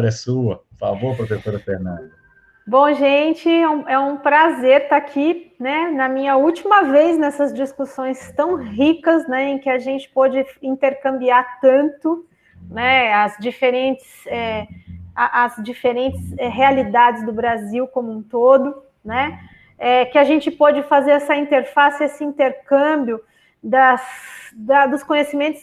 é sua. Por favor, professora Fernanda. Bom, gente, é um prazer estar aqui, né, na minha última vez nessas discussões tão ricas, né, em que a gente pôde intercambiar tanto, né, as diferentes realidades do Brasil como um todo, né, que a gente pôde fazer essa interface, esse intercâmbio dos conhecimentos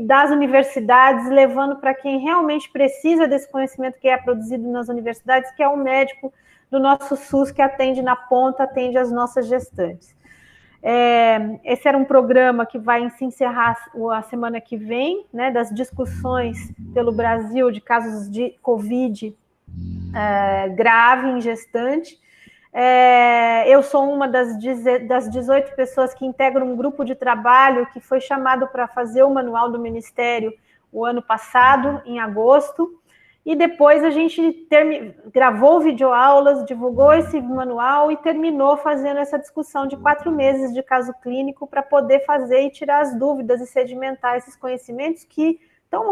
das universidades, levando para quem realmente precisa desse conhecimento que é produzido nas universidades, que é o médico do nosso SUS, que atende na ponta, atende as nossas gestantes. Esse era um programa que vai se encerrar a semana que vem, né, das discussões pelo Brasil de casos de Covid grave em gestante. Eu sou uma das 18 pessoas que integram um grupo de trabalho que foi chamado para fazer o manual do Ministério o ano passado, em agosto, e depois a gente gravou videoaulas, divulgou esse manual e terminou fazendo essa discussão de 4 meses de caso clínico para poder fazer e tirar as dúvidas e sedimentar esses conhecimentos que estão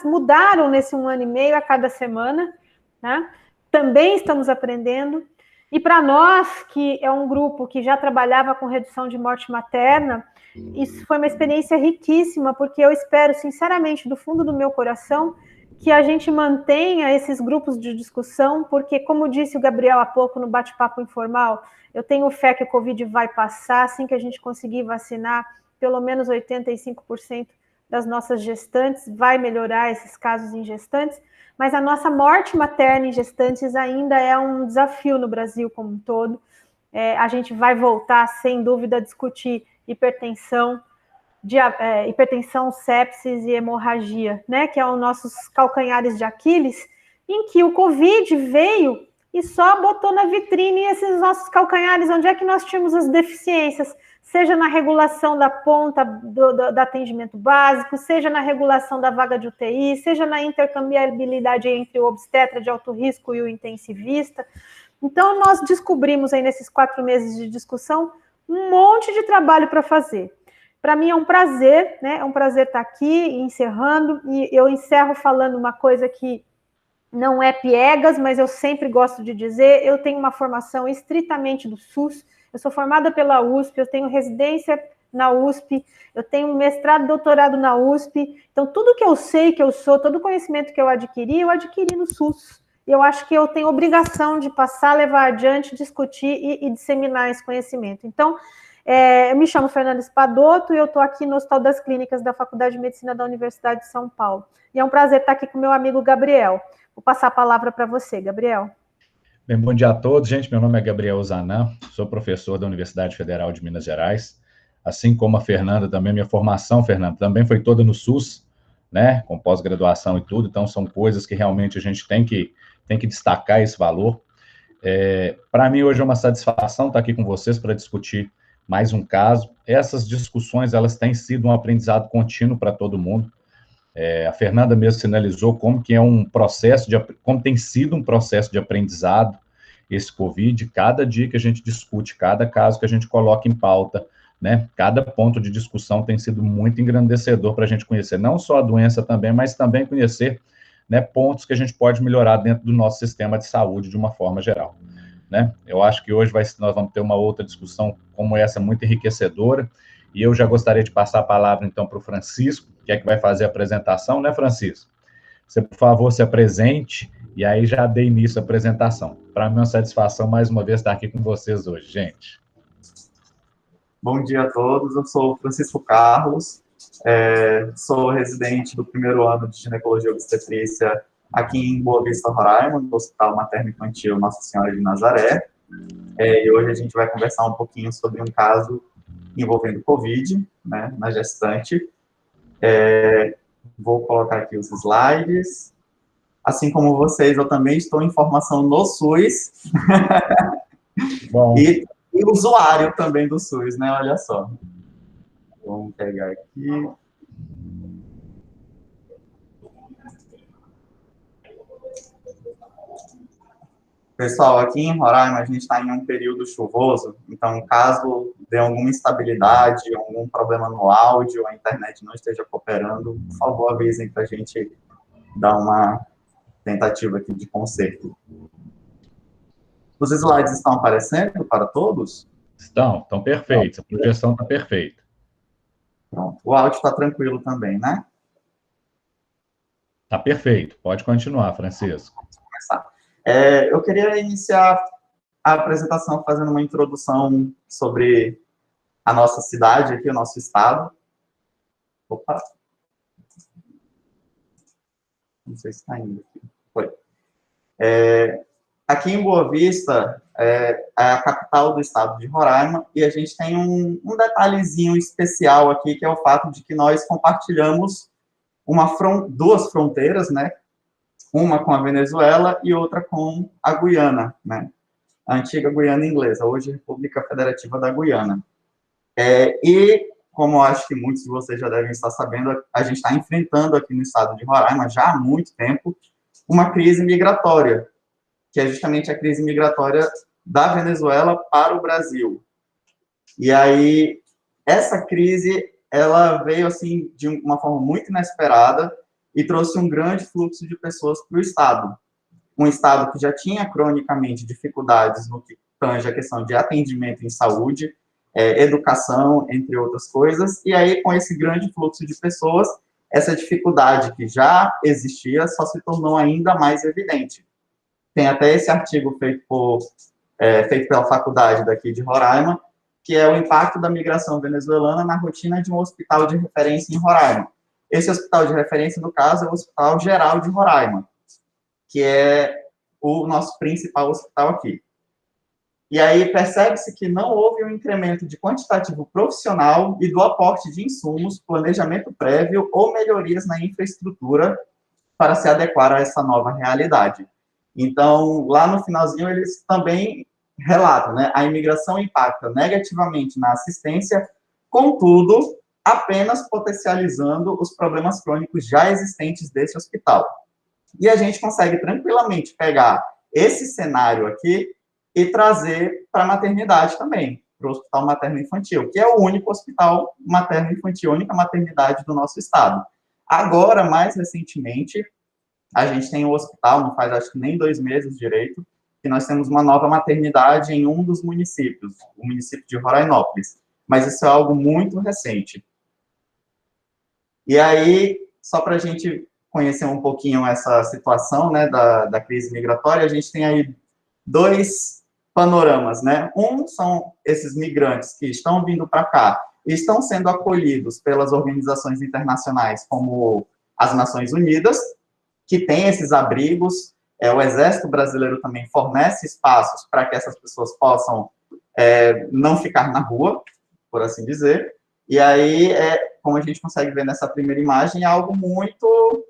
mudaram nesse 1 ano e meio a cada semana, né? Também estamos aprendendo. E para nós, que é um grupo que já trabalhava com redução de morte materna, isso foi uma experiência riquíssima, porque eu espero, sinceramente, do fundo do meu coração, que a gente mantenha esses grupos de discussão, porque, como disse o Gabriel há pouco no bate-papo informal, eu tenho fé que o Covid vai passar assim que a gente conseguir vacinar pelo menos 85% das nossas gestantes, vai melhorar esses casos em gestantes, mas a nossa morte materna em gestantes ainda é um desafio no Brasil como um todo. A gente vai voltar, sem dúvida, a discutir hipertensão, sepsis e hemorragia, né, que são os nossos calcanhares de Aquiles, em que o Covid veio e só botou na vitrine esses nossos calcanhares, onde é que nós tínhamos as deficiências, seja na regulação da ponta do atendimento básico, seja na regulação da vaga de UTI, seja na intercambiabilidade entre o obstetra de alto risco e o intensivista. Então, nós descobrimos aí nesses 4 meses de discussão um monte de trabalho para fazer. Para mim é um prazer, né? É um prazer estar aqui encerrando, e eu encerro falando uma coisa que não é piegas, mas eu sempre gosto de dizer, eu tenho uma formação estritamente do SUS, eu sou formada pela USP, eu tenho residência na USP, eu tenho mestrado e doutorado na USP, então tudo que eu sei que eu sou, todo o conhecimento que eu adquiri no SUS. Eu acho que eu tenho obrigação de passar, levar adiante, discutir e disseminar esse conhecimento. Então, eu me chamo Fernanda Espadoto e eu estou aqui no Hospital das Clínicas da Faculdade de Medicina da Universidade de São Paulo. E é um prazer estar aqui com meu amigo Gabriel. Vou passar a palavra para você, Gabriel. Bem, bom dia a todos, gente. Meu nome é Gabriel Zanam, sou professor da Universidade Federal de Minas Gerais. Assim como a Fernanda também, minha formação, Fernanda, também foi toda no SUS, né, com pós-graduação e tudo, então são coisas que realmente a gente tem que destacar esse valor. Para mim, hoje é uma satisfação estar aqui com vocês para discutir mais um caso. Essas discussões, elas têm sido um aprendizado contínuo para todo mundo. A Fernanda mesmo sinalizou como que é um processo, como tem sido um processo de aprendizado esse Covid, cada dia que a gente discute, cada caso que a gente coloca em pauta, né, cada ponto de discussão tem sido muito engrandecedor para a gente conhecer não só a doença também, mas também conhecer, né, pontos que a gente pode melhorar dentro do nosso sistema de saúde de uma forma geral. Né? Eu acho que hoje nós vamos ter uma outra discussão como essa, muito enriquecedora, e eu já gostaria de passar a palavra, então, para o Francisco, que é que vai fazer a apresentação, né, Francisco? Você, por favor, se apresente, e aí já dei início à apresentação. Para mim é uma satisfação, mais uma vez, estar aqui com vocês hoje, gente. Bom dia a todos, eu sou o Francisco Carlos, sou residente do 1º ano de Ginecologia e Obstetrícia aqui em Boa Vista, Roraima, no Hospital Materno Infantil Nossa Senhora de Nazaré. E hoje a gente vai conversar um pouquinho sobre um caso envolvendo Covid, né, na gestante. Vou colocar aqui os slides. Assim como vocês, eu também estou em formação no SUS. Bom. E usuário também do SUS, né? Olha só. Vamos pegar aqui. Pessoal, aqui em Roraima a gente está em um período chuvoso, então caso dê alguma instabilidade, algum problema no áudio, a internet não esteja cooperando, por favor avisem para a gente dar uma tentativa aqui de conserto. Os slides estão aparecendo para todos? Estão perfeitos, a projeção está perfeita. Pronto. O áudio está tranquilo também, né? Está perfeito, pode continuar, Francisco. Vamos começar. Eu queria iniciar a apresentação fazendo uma introdução sobre a nossa cidade aqui, o nosso estado. Opa! Não sei se está indo aqui. Foi. Aqui em Boa Vista, é a capital do estado de Roraima, e a gente tem um detalhezinho especial aqui, que é o fato de que nós compartilhamos duas fronteiras, né? Uma com a Venezuela e outra com a Guiana, né? A antiga Guiana inglesa, hoje República Federativa da Guiana. E, como acho que muitos de vocês já devem estar sabendo, a gente está enfrentando aqui no estado de Roraima, já há muito tempo, uma crise migratória, que é justamente a crise migratória da Venezuela para o Brasil. E aí, essa crise, ela veio, assim, de uma forma muito inesperada e trouxe um grande fluxo de pessoas para o estado. Um estado que já tinha, cronicamente, dificuldades no que tange a questão de atendimento em saúde, educação, entre outras coisas, e aí, com esse grande fluxo de pessoas, essa dificuldade que já existia só se tornou ainda mais evidente. Tem até esse artigo feito pela faculdade daqui de Roraima, que é o impacto da migração venezuelana na rotina de um hospital de referência em Roraima. Esse hospital de referência, no caso, é o Hospital Geral de Roraima, que é o nosso principal hospital aqui. E aí percebe-se que não houve um incremento de quantitativo profissional e do aporte de insumos, planejamento prévio ou melhorias na infraestrutura para se adequar a essa nova realidade. Então, lá no finalzinho, eles também relatam, né? A imigração impacta negativamente na assistência, contudo, apenas potencializando os problemas crônicos já existentes desse hospital. E a gente consegue tranquilamente pegar esse cenário aqui e trazer para a maternidade também, para o Hospital Materno-Infantil, que é o único hospital materno-infantil, a única maternidade do nosso estado. Agora, mais recentemente, a gente tem um hospital, não faz acho que nem 2 meses direito, que nós temos uma nova maternidade em um dos municípios, o município de Rorainópolis. Mas isso é algo muito recente. E aí, só para a gente conhecer um pouquinho essa situação, né, da crise migratória, a gente tem aí 2 panoramas, né? Um são esses migrantes que estão vindo para cá e estão sendo acolhidos pelas organizações internacionais, como as Nações Unidas, que tem esses abrigos. O Exército Brasileiro também fornece espaços para que essas pessoas possam não ficar na rua, por assim dizer. E aí, como a gente consegue ver nessa primeira imagem, é algo muito,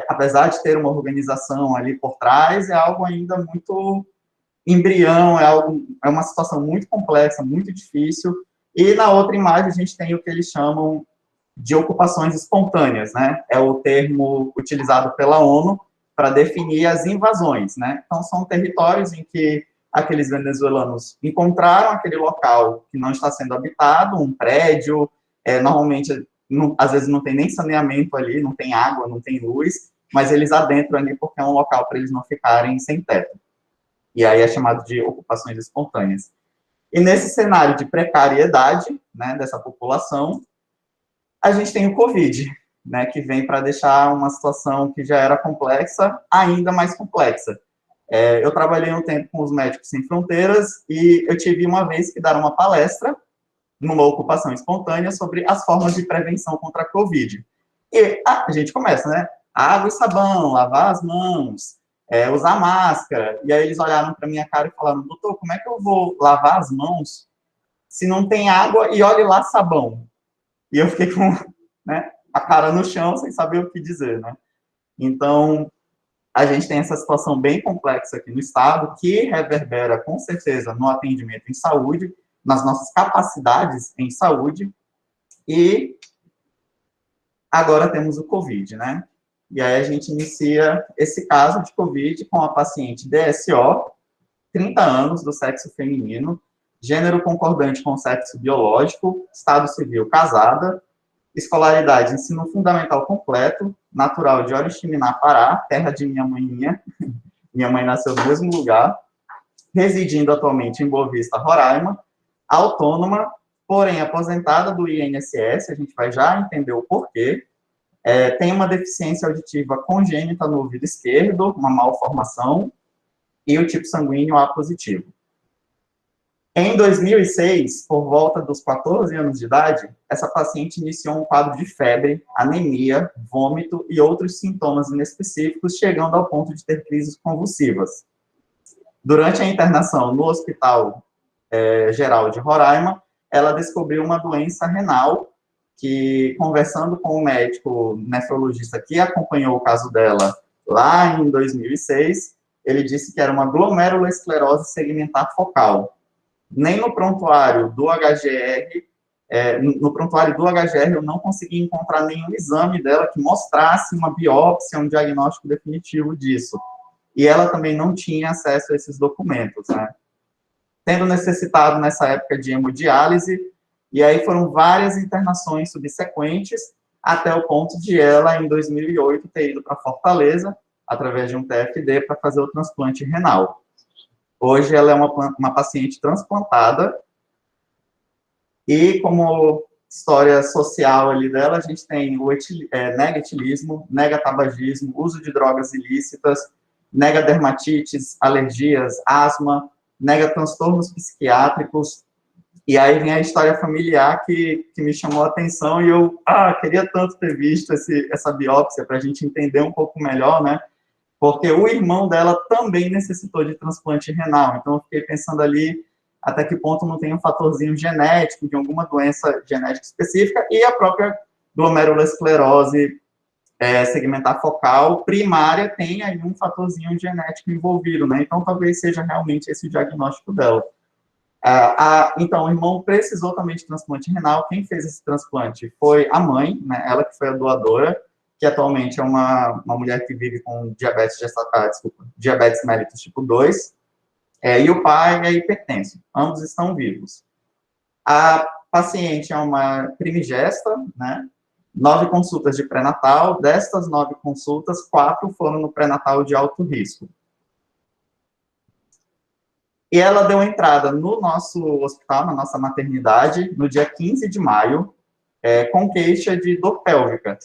apesar de ter uma organização ali por trás, é algo ainda muito embrião, é uma situação muito complexa, muito difícil. E na outra imagem a gente tem o que eles chamam de ocupações espontâneas, né? É o termo utilizado pela ONU para definir as invasões, né? Então, são territórios em que aqueles venezuelanos encontraram aquele local que não está sendo habitado, um prédio, normalmente, às vezes não tem nem saneamento ali, não tem água, não tem luz, mas eles adentram ali porque é um local para eles não ficarem sem teto. E aí é chamado de ocupações espontâneas. E nesse cenário de precariedade, né, dessa população, a gente tem o Covid, né, que vem para deixar uma situação que já era complexa, ainda mais complexa. Eu trabalhei um tempo com os Médicos Sem Fronteiras e eu tive uma vez que dar uma palestra numa ocupação espontânea sobre as formas de prevenção contra a Covid. E a gente começa, né? Água e sabão, lavar as mãos, usar máscara. E aí eles olharam para minha cara e falaram: doutor, como é que eu vou lavar as mãos se não tem água e olhe lá sabão? E eu fiquei com, né, a cara no chão, sem saber o que dizer, né? Então, a gente tem essa situação bem complexa aqui no estado, que reverbera, com certeza, no atendimento em saúde, nas nossas capacidades em saúde, e agora temos o Covid, né? E aí a gente inicia esse caso de Covid com a paciente DSO, 30 anos, do sexo feminino, gênero concordante com o sexo biológico, estado civil casada, escolaridade ensino fundamental completo, natural de Oriximiná, Pará, terra de minha mãe. Minha mãe nasceu no mesmo lugar, residindo atualmente em Boa Vista, Roraima, autônoma, porém aposentada do INSS, a gente vai já entender o porquê. Tem uma deficiência auditiva congênita no ouvido esquerdo, uma malformação, e o tipo sanguíneo A positivo. Em 2006, por volta dos 14 anos de idade, essa paciente iniciou um quadro de febre, anemia, vômito e outros sintomas inespecíficos, chegando ao ponto de ter crises convulsivas. Durante a internação no Hospital Geral de Roraima, ela descobriu uma doença renal, que, conversando com o médico nefrologista que acompanhou o caso dela lá em 2006, ele disse que era uma glomerulosclerose segmentar focal. Nem no prontuário do HGR, eu não consegui encontrar nenhum exame dela que mostrasse uma biópsia, um diagnóstico definitivo disso. E ela também não tinha acesso a esses documentos, né? Tendo necessitado, nessa época, de hemodiálise, e aí foram várias internações subsequentes, até o ponto de ela, em 2008, ter ido para Fortaleza, através de um TFD, para fazer o transplante renal. Hoje ela é uma paciente transplantada, e como história social ali dela, a gente tem o nega-etilismo, nega-tabagismo, uso de drogas ilícitas, nega-dermatites, alergias, asma, nega-transtornos psiquiátricos, e aí vem a história familiar que me chamou a atenção, e eu queria tanto ter visto essa biópsia, para a gente entender um pouco melhor, né? Porque o irmão dela também necessitou de transplante renal. Então, eu fiquei pensando ali até que ponto não tem um fatorzinho genético de alguma doença genética específica, e a própria glomerulosclerose segmentar focal primária tem aí um fatorzinho genético envolvido, né? Então, talvez seja realmente esse o diagnóstico dela. Então, o irmão precisou também de transplante renal. Quem fez esse transplante foi a mãe, né? Ela que foi a doadora, que atualmente é uma mulher que vive com diabetes mellitus tipo 2, e o pai é hipertenso. Ambos estão vivos. A paciente é uma primigesta, né? 9 consultas de pré-natal. Destas 9 consultas, 4 foram no pré-natal de alto risco. E ela deu entrada no nosso hospital, na nossa maternidade, no dia 15 de maio, com queixa de dor pélvica.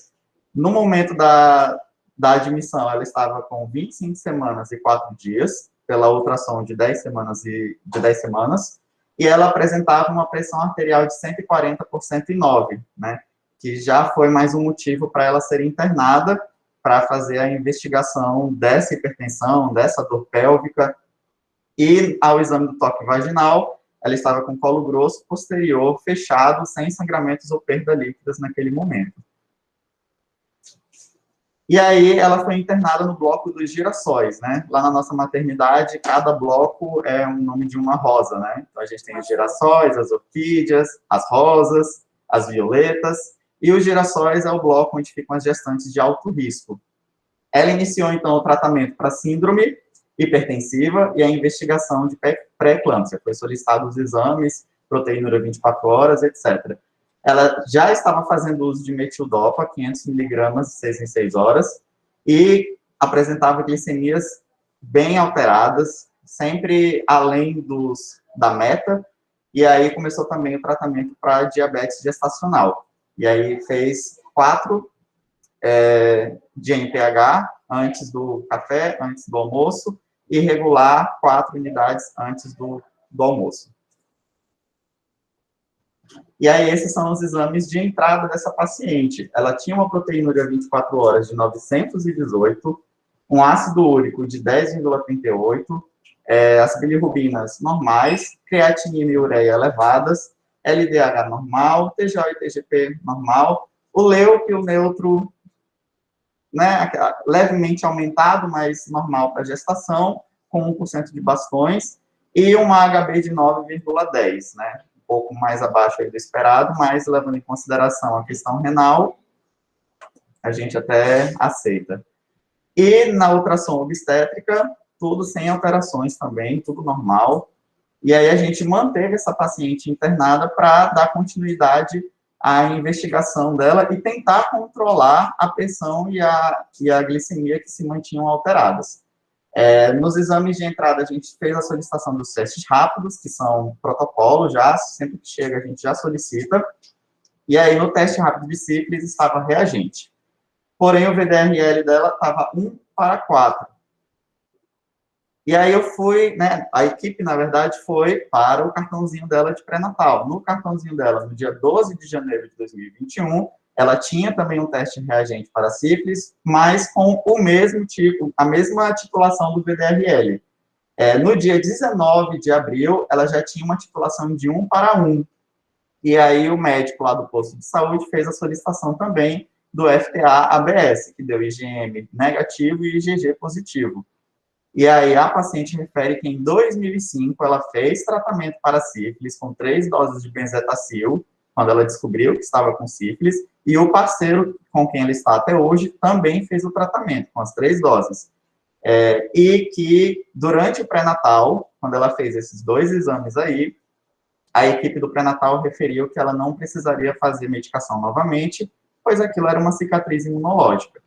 No momento da admissão, ela estava com 25 semanas e 4 dias, pela ultrassom de 10 semanas, e ela apresentava uma pressão arterial de 140 por 109, né, que já foi mais um motivo para ela ser internada, para fazer a investigação dessa hipertensão, dessa dor pélvica, e ao exame do toque vaginal, ela estava com colo grosso posterior fechado, sem sangramentos ou perda líquidas naquele momento. E aí ela foi internada no bloco dos girassóis, né? Lá na nossa maternidade, cada bloco é um nome de uma rosa, né? Então a gente tem os girassóis, as orquídeas, as rosas, as violetas, e os girassóis é o bloco onde ficam as gestantes de alto risco. Ela iniciou, então, o tratamento para síndrome hipertensiva e a investigação de pré-eclâmpsia. Foi solicitado os exames, proteinúria 24 horas, etc. Ela já estava fazendo uso de metildopa, 500 miligramas, de 6 em 6 horas, e apresentava glicemias bem alteradas, sempre além da meta, e aí começou também o tratamento para diabetes gestacional. E aí fez 4 de NPH antes do café, antes do almoço, e regular 4 unidades antes do almoço. E aí, esses são os exames de entrada dessa paciente. Ela tinha uma proteinúria 24 horas de 918, um ácido úrico de 10,38, as bilirrubinas normais, creatinina e ureia elevadas, LDH normal, TGO e TGP normal, o leuco e o neutro, né, levemente aumentado, mas normal para gestação, com 1% de bastões, e uma HB de 9,10, né? Um pouco mais abaixo aí do esperado, mas levando em consideração a questão renal, a gente até aceita. E na ultrassom obstétrica, tudo sem alterações também, tudo normal. E aí a gente manteve essa paciente internada para dar continuidade a investigação dela e tentar controlar a pressão e a glicemia que se mantinham alteradas. Nos exames de entrada, a gente fez a solicitação dos testes rápidos, que são protocolo já, sempre que chega a gente já solicita, e aí no teste rápido de sífilis estava reagente. Porém, o VDRL dela estava 1:4. E aí eu fui, né, a equipe, na verdade, foi para o cartãozinho dela de pré-natal. No cartãozinho dela, no dia 12 de janeiro de 2021, ela tinha também um teste reagente para sífilis, mas com o mesmo tipo, a mesma titulação do VDRL. No dia 19 de abril, ela já tinha uma titulação de 1:1. E aí o médico lá do posto de saúde fez a solicitação também do FTA-ABS, que deu IgM negativo e IgG positivo. E aí a paciente refere que em 2005 ela fez tratamento para sífilis com 3 doses de benzetacil, quando ela descobriu que estava com sífilis, e o parceiro com quem ela está até hoje também fez o tratamento, com as 3 doses. E que durante o pré-natal, quando ela fez esses 2 exames aí, a equipe do pré-natal referiu que ela não precisaria fazer medicação novamente, pois aquilo era uma cicatriz imunológica.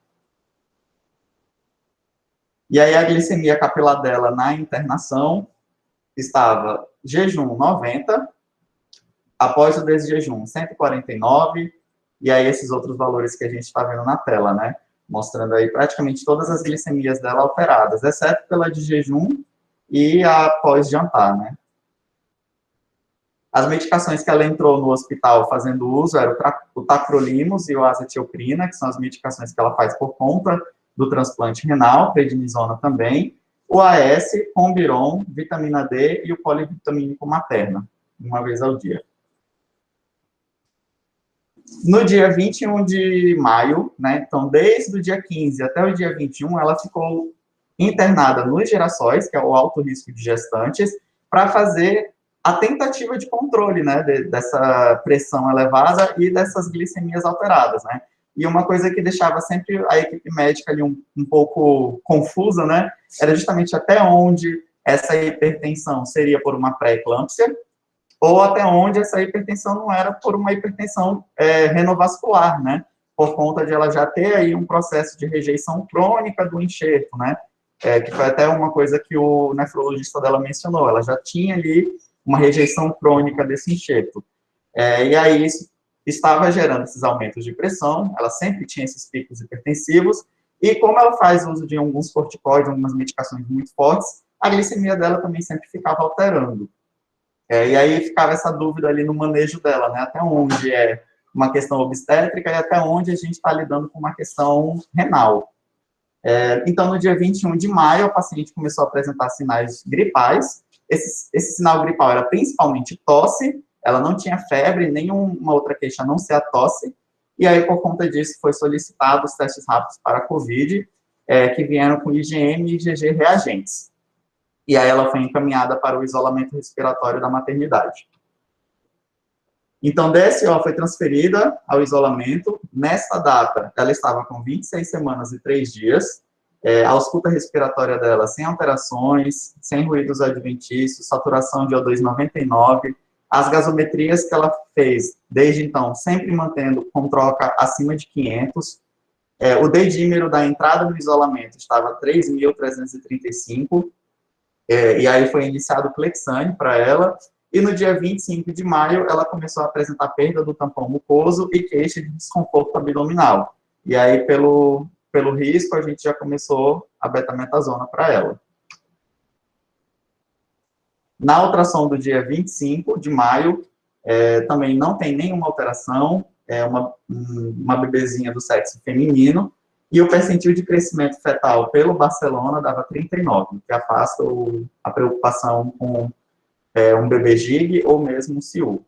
E aí a glicemia capilar dela na internação estava jejum 90, após o desjejum 149, e aí esses outros valores que a gente está vendo na tela, né? Mostrando aí praticamente todas as glicemias dela alteradas, exceto pela de jejum e a pós-jantar, né? As medicações que ela entrou no hospital fazendo uso eram o tacrolimus e o azathioprina, que são as medicações que ela faz por conta do transplante renal, prednisona também, o AS, Combiron, vitamina D e o polivitamínico materna, uma vez ao dia. No dia 21 de maio, né, então desde o dia 15 até o dia 21, ela ficou internada nos Girassóis, que é o alto risco de gestantes, para fazer a tentativa de controle, né, dessa pressão elevada e dessas glicemias alteradas, né. E uma coisa que deixava sempre a equipe médica ali um pouco confusa, né, era justamente até onde essa hipertensão seria por uma pré-eclâmpsia, ou até onde essa hipertensão não era por uma hipertensão renovascular, né, por conta de ela já ter aí um processo de rejeição crônica do enxerto, né, que foi até uma coisa que o nefrologista dela mencionou, ela já tinha ali uma rejeição crônica desse enxerto. E aí isso estava gerando esses aumentos de pressão, ela sempre tinha esses picos hipertensivos, e como ela faz uso de alguns corticoides, algumas medicações muito fortes, a glicemia dela também sempre ficava alterando. E aí ficava essa dúvida ali no manejo dela, né, até onde é uma questão obstétrica e até onde a gente está lidando com uma questão renal. Então, no dia 21 de maio, a paciente começou a apresentar sinais gripais. Esse sinal gripal era principalmente tosse, ela não tinha febre, nenhuma outra queixa a não ser a tosse, e aí, por conta disso, foi solicitado os testes rápidos para a COVID, que vieram com IgM e IgG reagentes. E aí ela foi encaminhada para o isolamento respiratório da maternidade. Então, DSO foi transferida ao isolamento. Nesta data, ela estava com 26 semanas e 3 dias, a ausculta respiratória dela sem alterações, sem ruídos adventícios, saturação de O2 99, as gasometrias que ela fez desde então, sempre mantendo com troca acima de 500, o dedímero da entrada no isolamento estava 3.335, e aí foi iniciado o Clexane para ela, e no dia 25 de maio ela começou a apresentar perda do tampão mucoso e queixa de desconforto abdominal. E aí, pelo risco, a gente já começou a betametasona para ela. Na ultrassom do dia 25 de maio, também não tem nenhuma alteração, uma bebezinha do sexo feminino, e o percentil de crescimento fetal pelo Barcelona dava 39, que afasta a preocupação com um bebê GIG ou mesmo um CIU.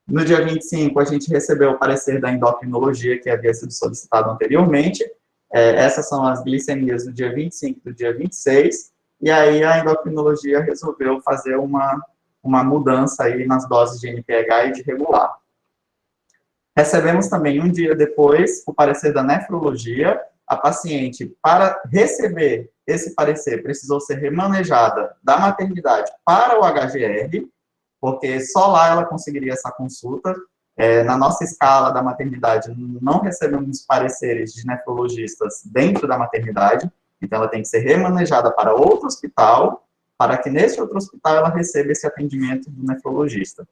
No dia 25, a gente recebeu o parecer da endocrinologia, que havia sido solicitado anteriormente. Essas são as glicemias do dia 25 e do dia 26, e aí a endocrinologia resolveu fazer uma mudança aí nas doses de NPH e de regular. Recebemos também, um dia depois, o parecer da nefrologia. A paciente, para receber esse parecer, precisou ser remanejada da maternidade para o HGR, porque só lá ela conseguiria essa consulta. Na nossa escala da maternidade, não recebemos pareceres de nefrologistas dentro da maternidade, então ela tem que ser remanejada para outro hospital, para que nesse outro hospital ela receba esse atendimento do nefrologista.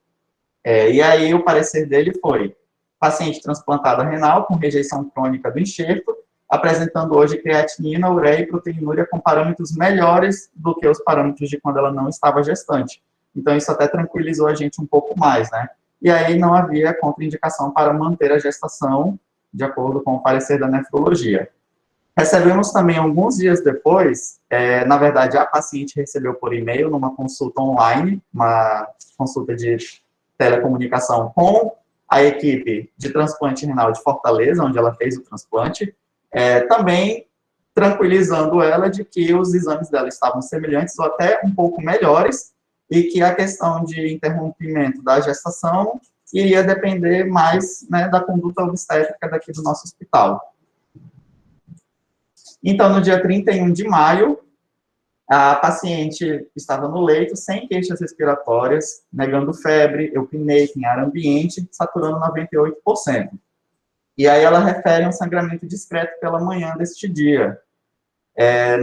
E aí o parecer dele foi: paciente transplantada renal com rejeição crônica do enxerto, apresentando hoje creatinina, ureia e proteinúria com parâmetros melhores do que os parâmetros de quando ela não estava gestante. Então isso até tranquilizou a gente um pouco mais, né? E aí não havia contraindicação para manter a gestação, de acordo com o parecer da nefrologia. Recebemos também, alguns dias depois, na verdade, a paciente recebeu por e-mail, numa consulta online, uma consulta de telecomunicação com a equipe de transplante renal de Fortaleza, onde ela fez o transplante, também tranquilizando ela de que os exames dela estavam semelhantes ou até um pouco melhores, e que a questão de interrompimento da gestação iria depender mais, né, da conduta obstétrica daqui do nosso hospital. Então, no dia 31 de maio, a paciente estava no leito, sem queixas respiratórias, negando febre, eupneica em ar ambiente, saturando 98%. E aí ela refere um sangramento discreto pela manhã deste dia.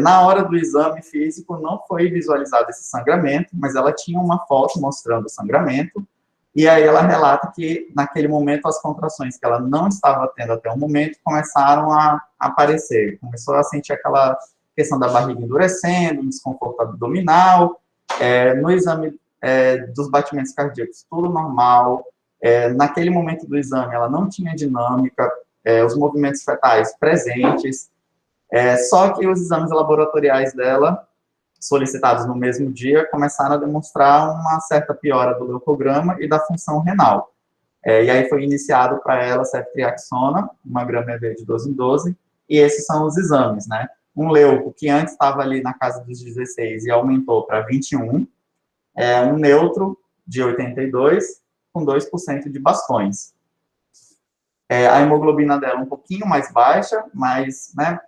Na hora do exame físico, não foi visualizado esse sangramento, mas ela tinha uma foto mostrando o sangramento, e aí ela relata que, naquele momento, as contrações que ela não estava tendo até o momento começaram a aparecer. Começou a sentir aquela questão da barriga endurecendo, um desconforto abdominal, no exame dos batimentos cardíacos, tudo normal. Naquele momento do exame, ela não tinha dinâmica, os movimentos fetais presentes, só que os exames laboratoriais dela, solicitados no mesmo dia, começaram a demonstrar uma certa piora do leucograma e da função renal. E aí foi iniciado para ela ceftriaxona, 1 grama EV de 12 em 12, e esses são os exames, né? Um leuco que antes estava ali na casa dos 16 e aumentou para 21, um neutro de 82, com 2% de bastões. A hemoglobina dela um pouquinho mais baixa, mas, né,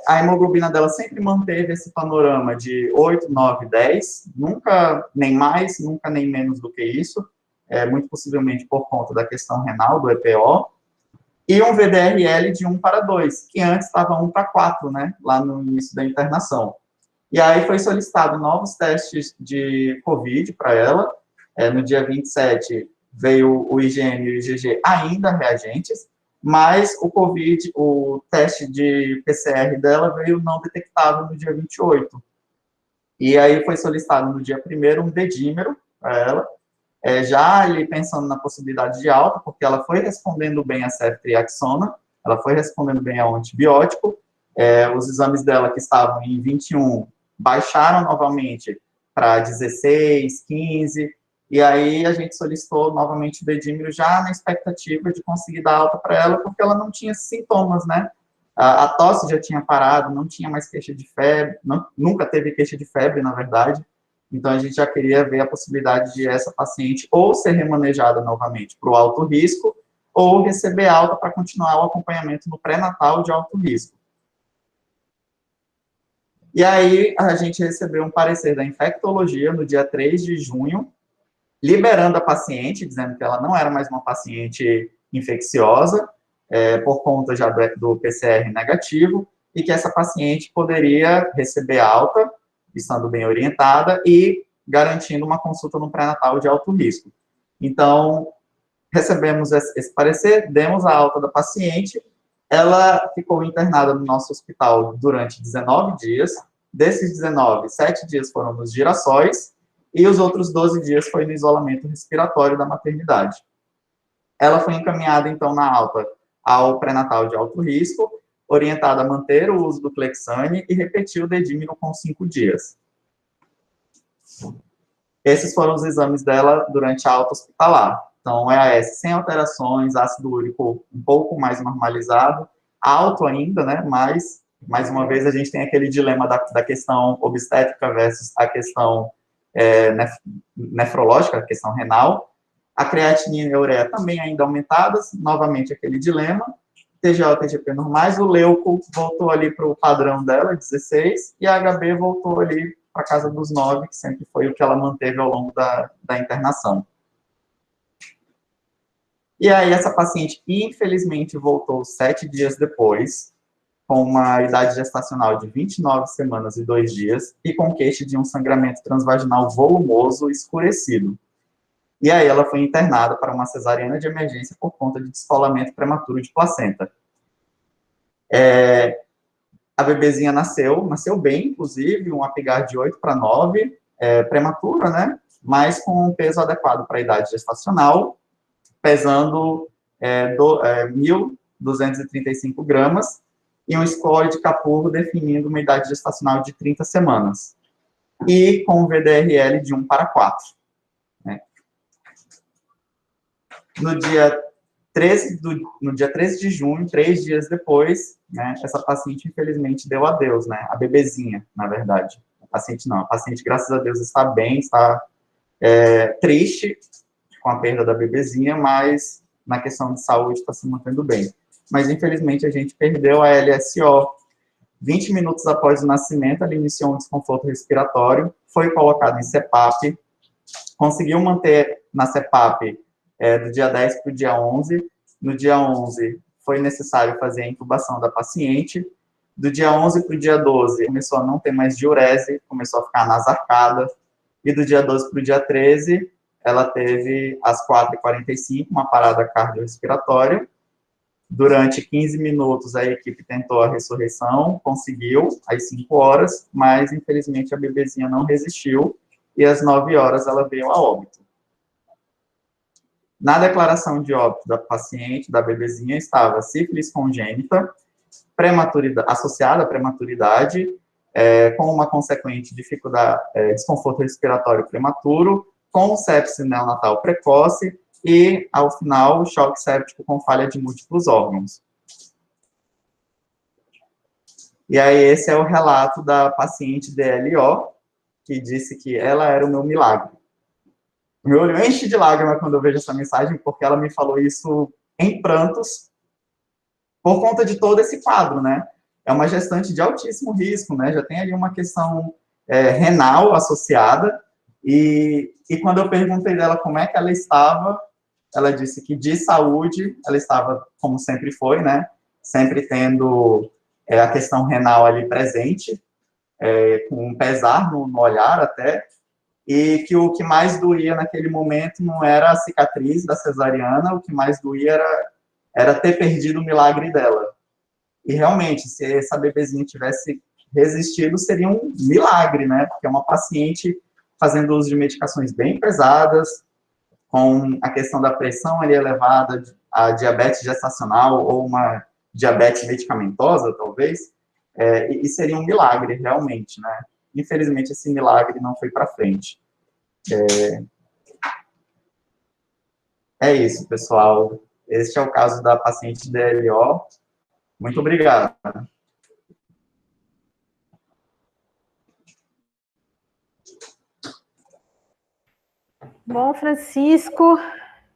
a hemoglobina dela sempre manteve esse panorama de 8, 9, 10, nunca nem mais, nunca nem menos do que isso, muito possivelmente por conta da questão renal, do EPO, e um VDRL de 1 para 2, que antes estava 1 para 4, né, lá no início da internação. E aí foi solicitado novos testes de COVID para ela, no dia 27 veio o IgM e o IgG ainda reagentes, mas o COVID, o teste de PCR dela veio não detectável no dia 28. E aí foi solicitado no dia 1º um dedímero para ela, já ali pensando na possibilidade de alta, porque ela foi respondendo bem a ceftriaxona, ela foi respondendo bem ao antibiótico, os exames dela que estavam em 21 baixaram novamente para 16, 15, e aí a gente solicitou novamente o dedímero já na expectativa de conseguir dar alta para ela, porque ela não tinha sintomas, né? A tosse já tinha parado, não tinha mais queixa de febre, nunca teve queixa de febre, na verdade. Então, a gente já queria ver a possibilidade de essa paciente ou ser remanejada novamente para o alto risco, ou receber alta para continuar o acompanhamento no pré-natal de alto risco. E aí, a gente recebeu um parecer da infectologia no dia 3 de junho, liberando a paciente, dizendo que ela não era mais uma paciente infecciosa, por conta já do PCR negativo, e que essa paciente poderia receber alta, estando bem orientada, e garantindo uma consulta no pré-natal de alto risco. Então, recebemos esse parecer, demos a alta da paciente, ela ficou internada no nosso hospital durante 19 dias, desses 19, 7 dias foram nos Girassóis, e os outros 12 dias foi no isolamento respiratório da maternidade. Ela foi encaminhada, então, na alta ao pré-natal de alto risco, orientada a manter o uso do Clexane e repetir o dedímero com 5 dias. Esses foram os exames dela durante a alta hospitalar. Então, EAS sem alterações, ácido úrico um pouco mais normalizado, alto ainda, né, mas, mais uma vez, a gente tem aquele dilema da questão obstétrica versus a questão nefrológica, a questão renal. A creatinina e a ureia também ainda aumentadas, novamente aquele dilema. TGO e TGP normais, o leuco voltou ali para o padrão dela, 16, e a HB voltou ali para a casa dos 9, que sempre foi o que ela manteve ao longo da internação. E aí essa paciente, infelizmente, voltou 7 dias depois, com uma idade gestacional de 29 semanas e 2 dias, e com queixa de um sangramento transvaginal volumoso escurecido. E aí ela foi internada para uma cesariana de emergência por conta de descolamento prematuro de placenta. A bebezinha nasceu bem, inclusive, um apigar de 8/9, prematura, né? Mas com um peso adequado para a idade gestacional, pesando 1.235 gramas, e um score de Capurro definindo uma idade gestacional de 30 semanas. E com um VDRL de 1/4. Né? No dia 13 de junho, 3 dias depois, né, essa paciente, infelizmente, deu adeus, né? A bebezinha, na verdade. A paciente não. A paciente, graças a Deus, está bem, está triste com a perda da bebezinha, mas na questão de saúde está se mantendo bem. Mas, infelizmente, a gente perdeu a LSO. 20 minutos após o nascimento, ela iniciou um desconforto respiratório, foi colocada em CPAP, conseguiu manter na CPAP do dia 10 para o dia 11. No dia 11, foi necessário fazer a intubação da paciente. Do dia 11 para o dia 12, começou a não ter mais diurese, começou a ficar nasarcada. E do dia 12 para o dia 13, ela teve, às 4h45, uma parada cardiorrespiratória. Durante 15 minutos, a equipe tentou a ressurreição, conseguiu, às 5 horas, mas, infelizmente, a bebezinha não resistiu, e às 9 horas ela veio a óbito. Na declaração de óbito da paciente, da bebezinha, estava sífilis congênita, associada à prematuridade, com uma consequente dificuldade, desconforto respiratório prematuro, com sepse neonatal precoce e, ao final, choque séptico com falha de múltiplos órgãos. E aí, esse é o relato da paciente DLO, que disse que ela era o meu milagre. O meu olho enche de lágrima quando eu vejo essa mensagem, porque ela me falou isso em prantos, por conta de todo esse quadro, né? É uma gestante de altíssimo risco, né? Já tem ali uma questão renal associada, e quando eu perguntei dela como é que ela estava, ela disse que de saúde, ela estava como sempre foi, né? Sempre tendo a questão renal ali presente, com um pesar no olhar até, e que o que mais doía naquele momento não era a cicatriz da cesariana, o que mais doía era ter perdido o milagre dela. E realmente, se essa bebezinha tivesse resistido, seria um milagre, né? Porque é uma paciente fazendo uso de medicações bem pesadas, com a questão da pressão ali elevada, a diabetes gestacional ou uma diabetes medicamentosa, talvez, e seria um milagre, realmente, né? Infelizmente, esse milagre não foi para frente. É isso, pessoal. Este é o caso da paciente DLO. Muito obrigado. Bom, Francisco,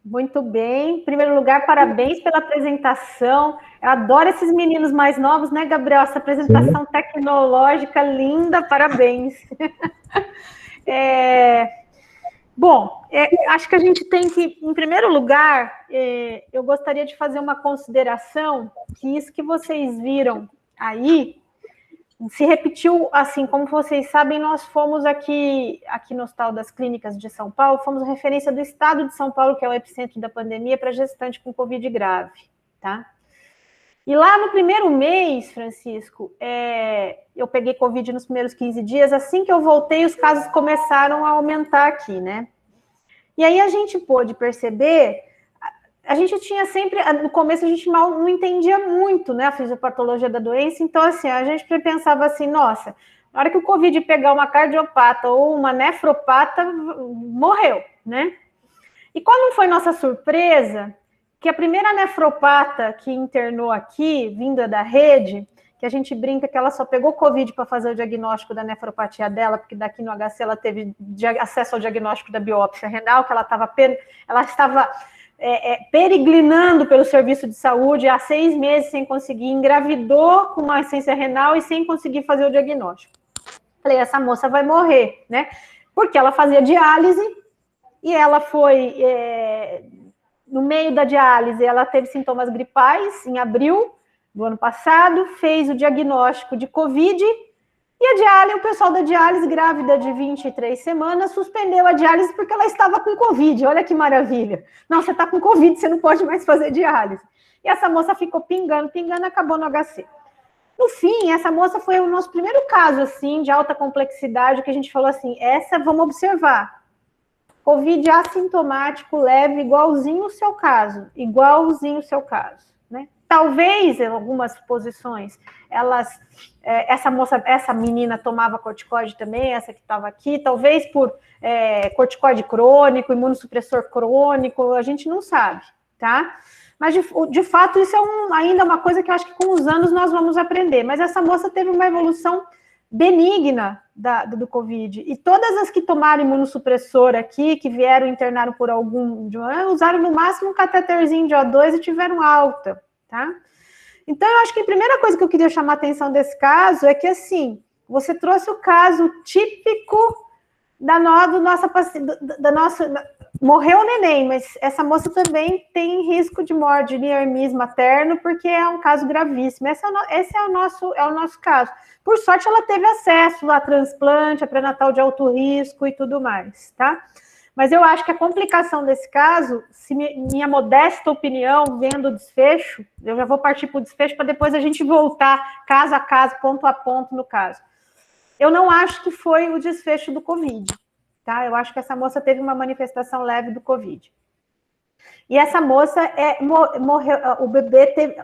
muito bem. Em primeiro lugar, parabéns pela apresentação. Eu adoro esses meninos mais novos, né, Gabriel? Essa apresentação tecnológica linda, parabéns. Bom, acho que a gente tem que, em primeiro lugar, eu gostaria de fazer uma consideração que isso que vocês viram aí se repetiu, assim, como vocês sabem, nós fomos aqui no Hospital das Clínicas de São Paulo, fomos referência do estado de São Paulo, que é o epicentro da pandemia, para gestante com Covid grave, tá? E lá no primeiro mês, Francisco, eu peguei Covid nos primeiros 15 dias, assim que eu voltei, os casos começaram a aumentar aqui, né? E aí a gente pôde perceber, a gente tinha sempre, no começo a gente mal não entendia muito, né, a fisiopatologia da doença, então assim, a gente pensava assim, nossa, na hora que o Covid pegar uma cardiopata ou uma nefropata, morreu, né? E qual não foi nossa surpresa? Que a primeira nefropata que internou aqui, vinda da rede, que a gente brinca que ela só pegou Covid para fazer o diagnóstico da nefropatia dela, porque daqui no HC ela teve acesso ao diagnóstico da biópsia renal, que ela estava peregrinando pelo serviço de saúde há 6 meses sem conseguir, engravidou com uma insuficiência renal e sem conseguir fazer o diagnóstico. Falei, essa moça vai morrer, né? Porque ela fazia diálise e ela foi no meio da diálise, ela teve sintomas gripais em abril do ano passado, fez o diagnóstico de Covid, e a diálise, o pessoal da diálise, grávida de 23 semanas, suspendeu a diálise porque ela estava com Covid. Olha que maravilha. Não, você está com Covid, você não pode mais fazer diálise. E essa moça ficou pingando, acabou no HC. No fim, essa moça foi o nosso primeiro caso, assim, de alta complexidade, que a gente falou assim, essa vamos observar. Covid assintomático, leve, igualzinho o seu caso, né? Talvez, em algumas posições, essa menina tomava corticoide também, essa que estava aqui, talvez por corticoide crônico, imunossupressor crônico, a gente não sabe, tá? Mas, de fato, isso é ainda uma coisa que eu acho que com os anos nós vamos aprender. Mas essa moça teve uma evolução benigna do Covid. E todas as que tomaram imunossupressor aqui, que vieram internaram por algum usaram no máximo um cateterzinho de O2 e tiveram alta, tá? Então, eu acho que a primeira coisa que eu queria chamar a atenção desse caso é que, assim, você trouxe o caso típico da nossa morreu o neném, mas essa moça também tem risco de morte de Hermes materno, porque é um caso gravíssimo. Esse é o nosso caso. Por sorte, ela teve acesso a transplante, a pré-natal de alto risco e tudo mais, tá? Mas eu acho que a complicação desse caso, minha modesta opinião, vendo o desfecho, eu já vou partir para o desfecho para depois a gente voltar caso a caso, ponto a ponto no caso. Eu não acho que foi o desfecho do Covid, tá? Eu acho que essa moça teve uma manifestação leve do Covid. E essa moça morreu, o bebê teve,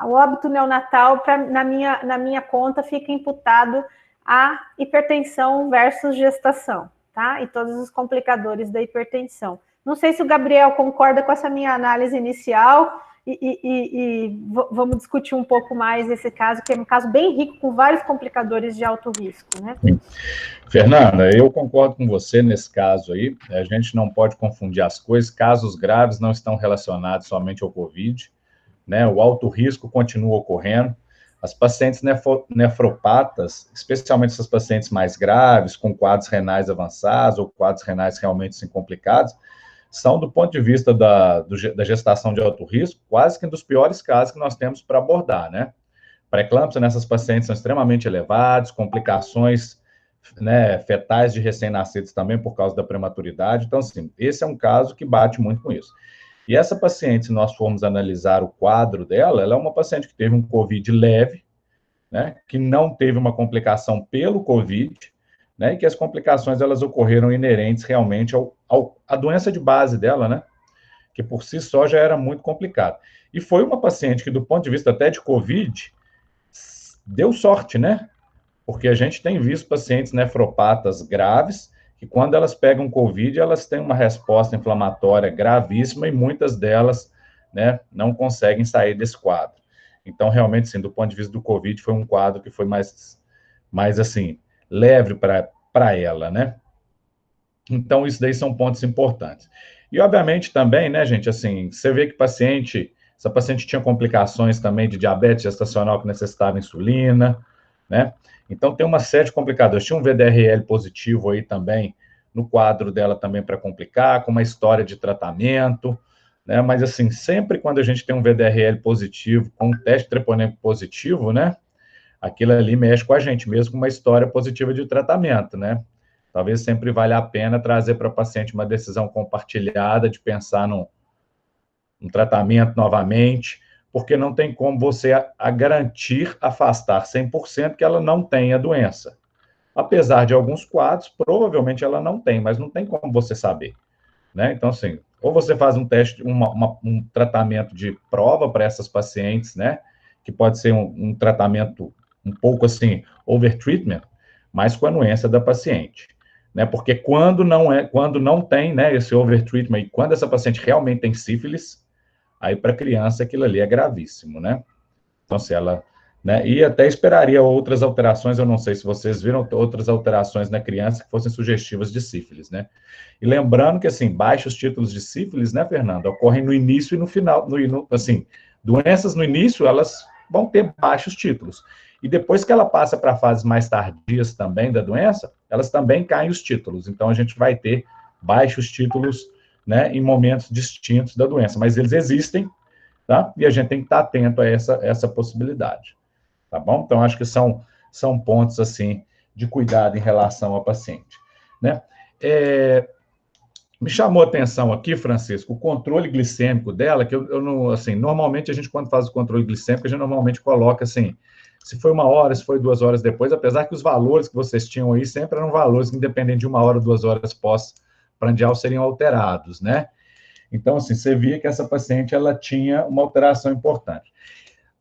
o óbito neonatal, na minha conta, fica imputado a hipertensão versus gestação, tá? E todos os complicadores da hipertensão. Não sei se o Gabriel concorda com essa minha análise inicial, e vamos discutir um pouco mais esse caso, que é um caso bem rico, com vários complicadores de alto risco, né? Sim. Fernanda, eu concordo com você nesse caso aí, a gente não pode confundir as coisas, casos graves não estão relacionados somente ao Covid, né? O alto risco continua ocorrendo, as pacientes nefropatas, especialmente essas pacientes mais graves, com quadros renais avançados, ou quadros renais realmente sim, complicados, são, do ponto de vista da gestação de alto risco, quase que um dos piores casos que nós temos para abordar, né? Pré-eclâmpsia nessas pacientes são extremamente elevados, complicações, né, fetais de recém-nascidos também por causa da prematuridade. Então, assim, esse é um caso que bate muito com isso. E essa paciente, se nós formos analisar o quadro dela, ela é uma paciente que teve um COVID leve, né, que não teve uma complicação pelo COVID, né, e que as complicações elas ocorreram inerentes realmente à doença de base dela, né, que por si só já era muito complicado. E foi uma paciente que, do ponto de vista até de COVID, deu sorte, né, porque a gente tem visto pacientes nefropatas graves, que quando elas pegam COVID, elas têm uma resposta inflamatória gravíssima e muitas delas, né, não conseguem sair desse quadro. Então, realmente, sim, do ponto de vista do COVID, foi um quadro que foi mais assim, leve para ela, né? Então, isso daí são pontos importantes. E, obviamente, também, né, gente, assim, você vê que essa paciente tinha complicações também de diabetes gestacional que necessitava insulina, né? Então, tem uma série de complicadores. Tinha um VDRL positivo aí também, no quadro dela também para complicar, com uma história de tratamento, né? Mas, assim, sempre quando a gente tem um VDRL positivo, com um teste treponêmico positivo, né? Aquilo ali mexe com a gente, mesmo com uma história positiva de tratamento, né? Talvez sempre valha a pena trazer para o paciente uma decisão compartilhada de pensar num tratamento novamente, porque não tem como você garantir afastar 100% que ela não tenha doença. Apesar de alguns quadros, provavelmente ela não tem, mas não tem como você saber, né? Então, assim, ou você faz um teste, um tratamento de prova para essas pacientes, né? Que pode ser um tratamento um pouco assim, overtreatment, mas com a anuência da paciente, né? Porque quando não tem, né, esse overtreatment, e quando essa paciente realmente tem sífilis, aí para a criança aquilo ali é gravíssimo, né? Então, se ela, né, e até esperaria outras alterações, eu não sei se vocês viram outras alterações na criança que fossem sugestivas de sífilis, né? E lembrando que, assim, baixos títulos de sífilis, né, Fernanda, ocorrem no início e no final, assim, doenças no início, elas vão ter baixos títulos. E depois que ela passa para fases mais tardias também da doença, elas também caem os títulos. Então, a gente vai ter baixos títulos né, em momentos distintos da doença, mas eles existem, tá? E a gente tem que estar atento a essa possibilidade, tá bom? Então, acho que são pontos, assim, de cuidado em relação ao paciente, né? Me chamou a atenção aqui, Francisco, o controle glicêmico dela, que eu não, assim, normalmente a gente, quando faz o controle glicêmico, a gente normalmente coloca, assim, se foi 1 hora, se foi 2 horas depois, apesar que os valores que vocês tinham aí sempre eram valores que, independente de 1 hora, 2 horas pós-prandial, seriam alterados, né? Então, assim, você via que essa paciente, ela tinha uma alteração importante.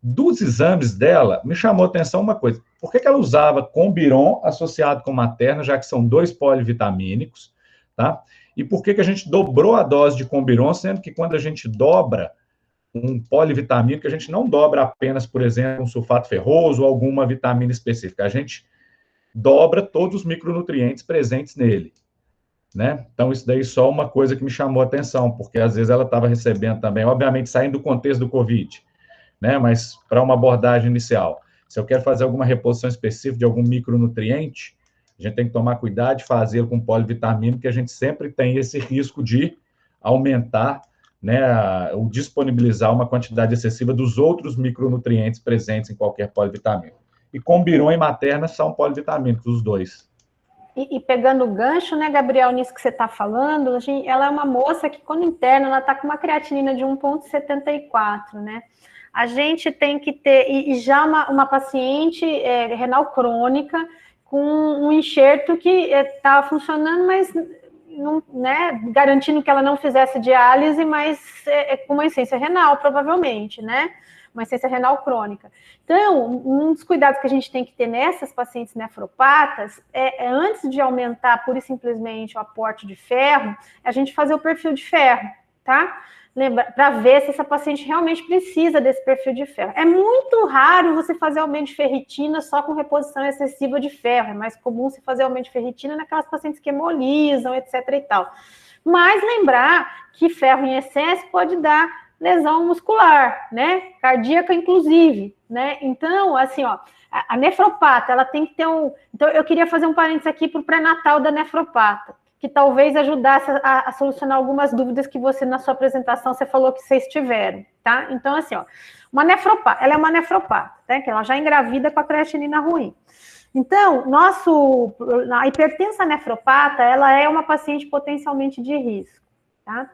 Dos exames dela, me chamou a atenção uma coisa, por que ela usava Combiron associado com materna, já que são 2 polivitamínicos, tá? E por que a gente dobrou a dose de Combiron, sendo que quando a gente dobra um polivitamínico, a gente não dobra apenas, por exemplo, um sulfato ferroso ou alguma vitamina específica, a gente dobra todos os micronutrientes presentes nele, né? Então, isso daí só uma coisa que me chamou a atenção, porque às vezes ela estava recebendo também, obviamente, saindo do contexto do COVID, né? Mas para uma abordagem inicial, se eu quero fazer alguma reposição específica de algum micronutriente, a gente tem que tomar cuidado de fazê-lo com polivitamínico, porque a gente sempre tem esse risco de aumentar, né, ou disponibilizar uma quantidade excessiva dos outros micronutrientes presentes em qualquer polivitamínico. E Combiron e materna são polivitamínicos, os dois. E pegando o gancho, né, Gabriel, nisso que você está falando, ela é uma moça que, quando interna, ela está com uma creatinina de 1,74, né? A gente tem que ter, e já uma paciente renal crônica, com um enxerto que estava funcionando, mas não, né, garantindo que ela não fizesse diálise, mas com uma insuficiência renal, provavelmente, né? Uma insuficiência renal crônica. Então, um dos cuidados que a gente tem que ter nessas pacientes nefropatas antes de aumentar pura e simplesmente o aporte de ferro, a gente fazer o perfil de ferro, tá? Para ver se essa paciente realmente precisa desse perfil de ferro. É muito raro você fazer aumento de ferritina só com reposição excessiva de ferro. É mais comum você fazer aumento de ferritina naquelas pacientes que hemolizam, etc. e tal. Mas lembrar que ferro em excesso pode dar lesão muscular, né? Cardíaca, inclusive, né? Então, assim, ó, a nefropata, ela tem que ter Então, eu queria fazer um parênteses aqui para o pré-natal da nefropata, que talvez ajudasse a solucionar algumas dúvidas que você, na sua apresentação, você falou que vocês tiveram, tá? Então, assim, ó, ela é uma nefropata, né? Que ela já engravida com a creatinina ruim. Então, a hipertensa nefropata, ela é uma paciente potencialmente de risco, tá?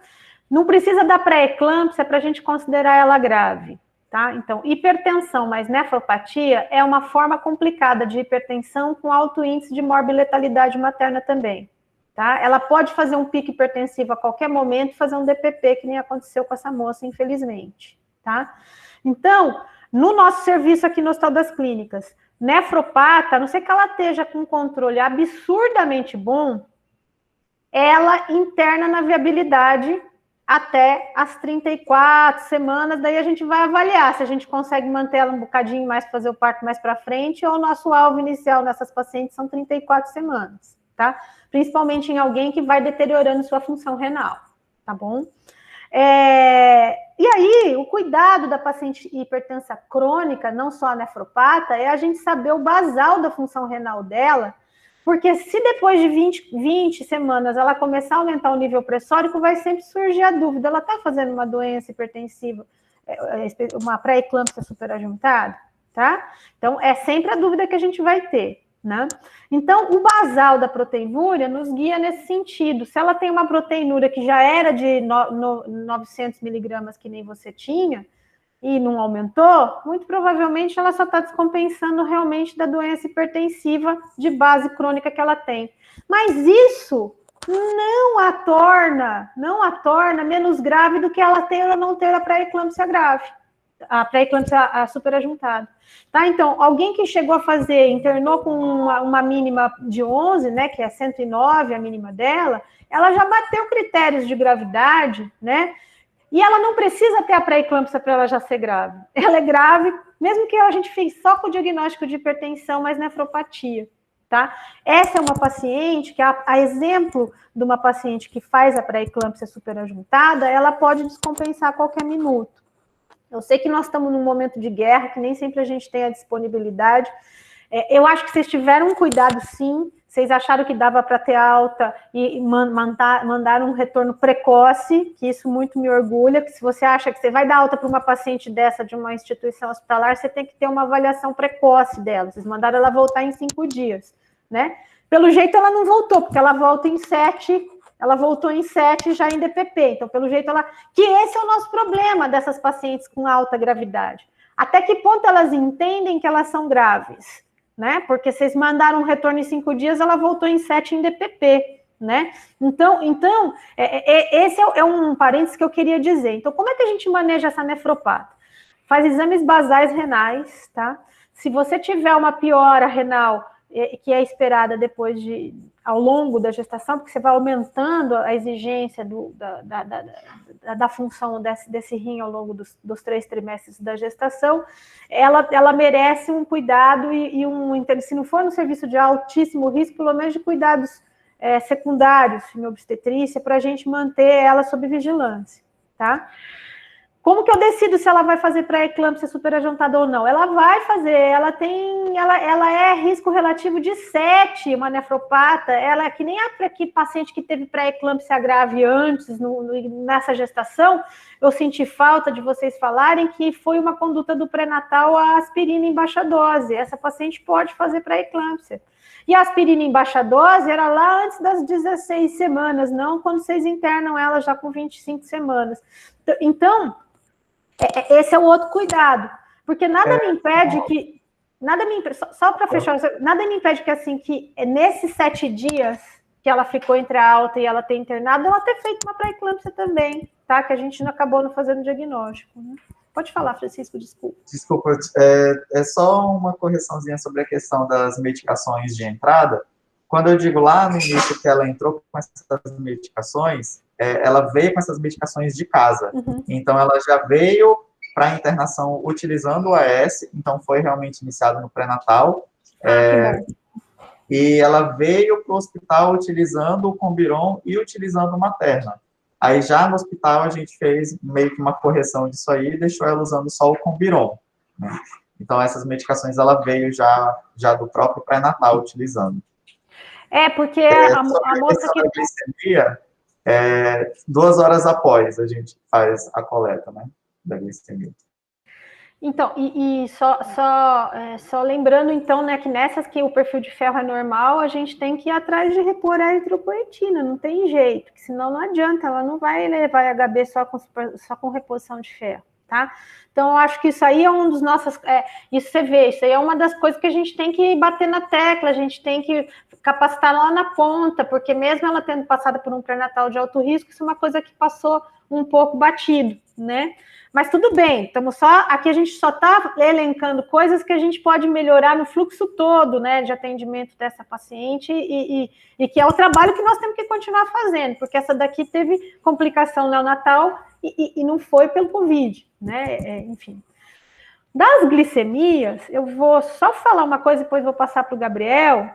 Não precisa dar pré-eclâmpsia para a gente considerar ela grave, tá? Então, hipertensão mais nefropatia é uma forma complicada de hipertensão com alto índice de morbi-letalidade materna também, tá? Ela pode fazer um pico hipertensivo a qualquer momento e fazer um DPP, que nem aconteceu com essa moça, infelizmente, tá? Então, no nosso serviço aqui no Hospital das Clínicas, nefropata, a não ser que ela esteja com um controle absurdamente bom, ela interna na viabilidade até as 34 semanas, daí a gente vai avaliar se a gente consegue manter ela um bocadinho mais, fazer o parto mais para frente, ou o nosso alvo inicial nessas pacientes são 34 semanas, tá? Principalmente em alguém que vai deteriorando sua função renal, tá bom? E aí, o cuidado da paciente hipertensa crônica, não só a nefropata, é a gente saber o basal da função renal dela, porque se depois de 20 semanas ela começar a aumentar o nível pressórico, vai sempre surgir a dúvida, ela está fazendo uma doença hipertensiva, uma pré-eclâmpsia superajuntada, tá? Então, é sempre a dúvida que a gente vai ter, né? Então, o basal da proteinúria nos guia nesse sentido. Se ela tem uma proteinúria que já era de 900 miligramas, que nem você tinha, e não aumentou, muito provavelmente ela só está descompensando realmente da doença hipertensiva de base crônica que ela tem. Mas isso não a torna menos grave do que ela ter ou não ter a pré-eclâmpsia grave, a pré-eclâmpsia superajuntada. Tá? Então, alguém que chegou a internou com uma mínima de 11, né, que é 109, a mínima dela, ela já bateu critérios de gravidade, né? E ela não precisa ter a pré-eclâmpsia para ela já ser grave. Ela é grave, mesmo que a gente fique só com o diagnóstico de hipertensão, mas nefropatia, tá? Essa é uma paciente que, a exemplo de uma paciente que faz a pré-eclâmpsia superajuntada, ela pode descompensar a qualquer minuto. Eu sei que nós estamos num momento de guerra, que nem sempre a gente tem a disponibilidade. Eu acho que vocês tiveram um cuidado, sim, Vocês acharam que dava para ter alta e mandar um retorno precoce, que isso muito me orgulha, que se você acha que você vai dar alta para uma paciente dessa de uma instituição hospitalar, você tem que ter uma avaliação precoce dela. Vocês mandaram ela voltar em 5 dias, né? Pelo jeito ela não voltou, porque ela volta em 7, ela voltou em 7 já em DPP. Então, pelo jeito ela... Que esse é o nosso problema dessas pacientes com alta gravidade. Até que ponto elas entendem que elas são graves? Né? Porque vocês mandaram um retorno em 5 dias, ela voltou em 7 em DPP, né? Então esse é um parênteses que eu queria dizer. Então, como é que a gente maneja essa nefropata? Faz exames basais renais, tá? Se você tiver uma piora renal, que é esperada depois ao longo da gestação, porque você vai aumentando a exigência da função desse rim ao longo dos 3 trimestres da gestação, ela merece um cuidado se não for no serviço de altíssimo risco, pelo menos de cuidados secundários em obstetrícia, para a gente manter ela sob vigilância, tá? Como que eu decido se ela vai fazer pré-eclâmpsia superajantada ou não? Ela vai fazer, ela é risco relativo de 7, uma nefropata, ela é que nem a paciente que teve pré-eclâmpsia grave antes, nessa gestação, eu senti falta de vocês falarem que foi uma conduta do pré-natal a aspirina em baixa dose. Essa paciente pode fazer pré-eclâmpsia. E a aspirina em baixa dose era lá antes das 16 semanas, não quando vocês internam ela já com 25 semanas. Então, esse é o outro cuidado, porque nada me impede que, só para fechar, nada me impede que assim, que nesses 7 dias que ela ficou entre a alta e ela ter internado, ela ter feito uma pré-eclâmpsia também, tá? Que a gente não acabou não fazendo diagnóstico, né? Pode falar, Francisco, desculpa. Desculpa, é só uma correçãozinha sobre a questão das medicações de entrada. Quando eu digo lá no início que ela entrou com essas medicações, ela veio com essas medicações de casa. Uhum. Então, ela já veio para a internação utilizando o AS, então foi realmente iniciado no pré-natal. E ela veio para o hospital utilizando o Combiron e utilizando o Materna. Aí, já no hospital, a gente fez meio que uma correção disso aí e deixou ela usando só o Combiron, né? Então, essas medicações, ela veio já do próprio pré-natal utilizando. Porque a moça que... glicemia, 2 horas após a gente faz a coleta, né, da glicemia. Então, só lembrando, então, né, que nessas que o perfil de ferro é normal, a gente tem que ir atrás de repor a eritropoetina, não tem jeito, que senão não adianta, ela não vai levar HB só com reposição de ferro, tá? Então, eu acho que isso aí é um dos nossos... isso você vê, isso aí é uma das coisas que a gente tem que bater na tecla, a gente tem que capacitar lá na ponta, porque mesmo ela tendo passado por um pré-natal de alto risco, isso é uma coisa que passou um pouco batido, né? Mas tudo bem, aqui a gente só está elencando coisas que a gente pode melhorar no fluxo todo, né, de atendimento dessa paciente e que é o trabalho que nós temos que continuar fazendo, porque essa daqui teve complicação neonatal e não foi pelo Covid, né, enfim. Das glicemias, eu vou só falar uma coisa, depois vou passar para o Gabriel.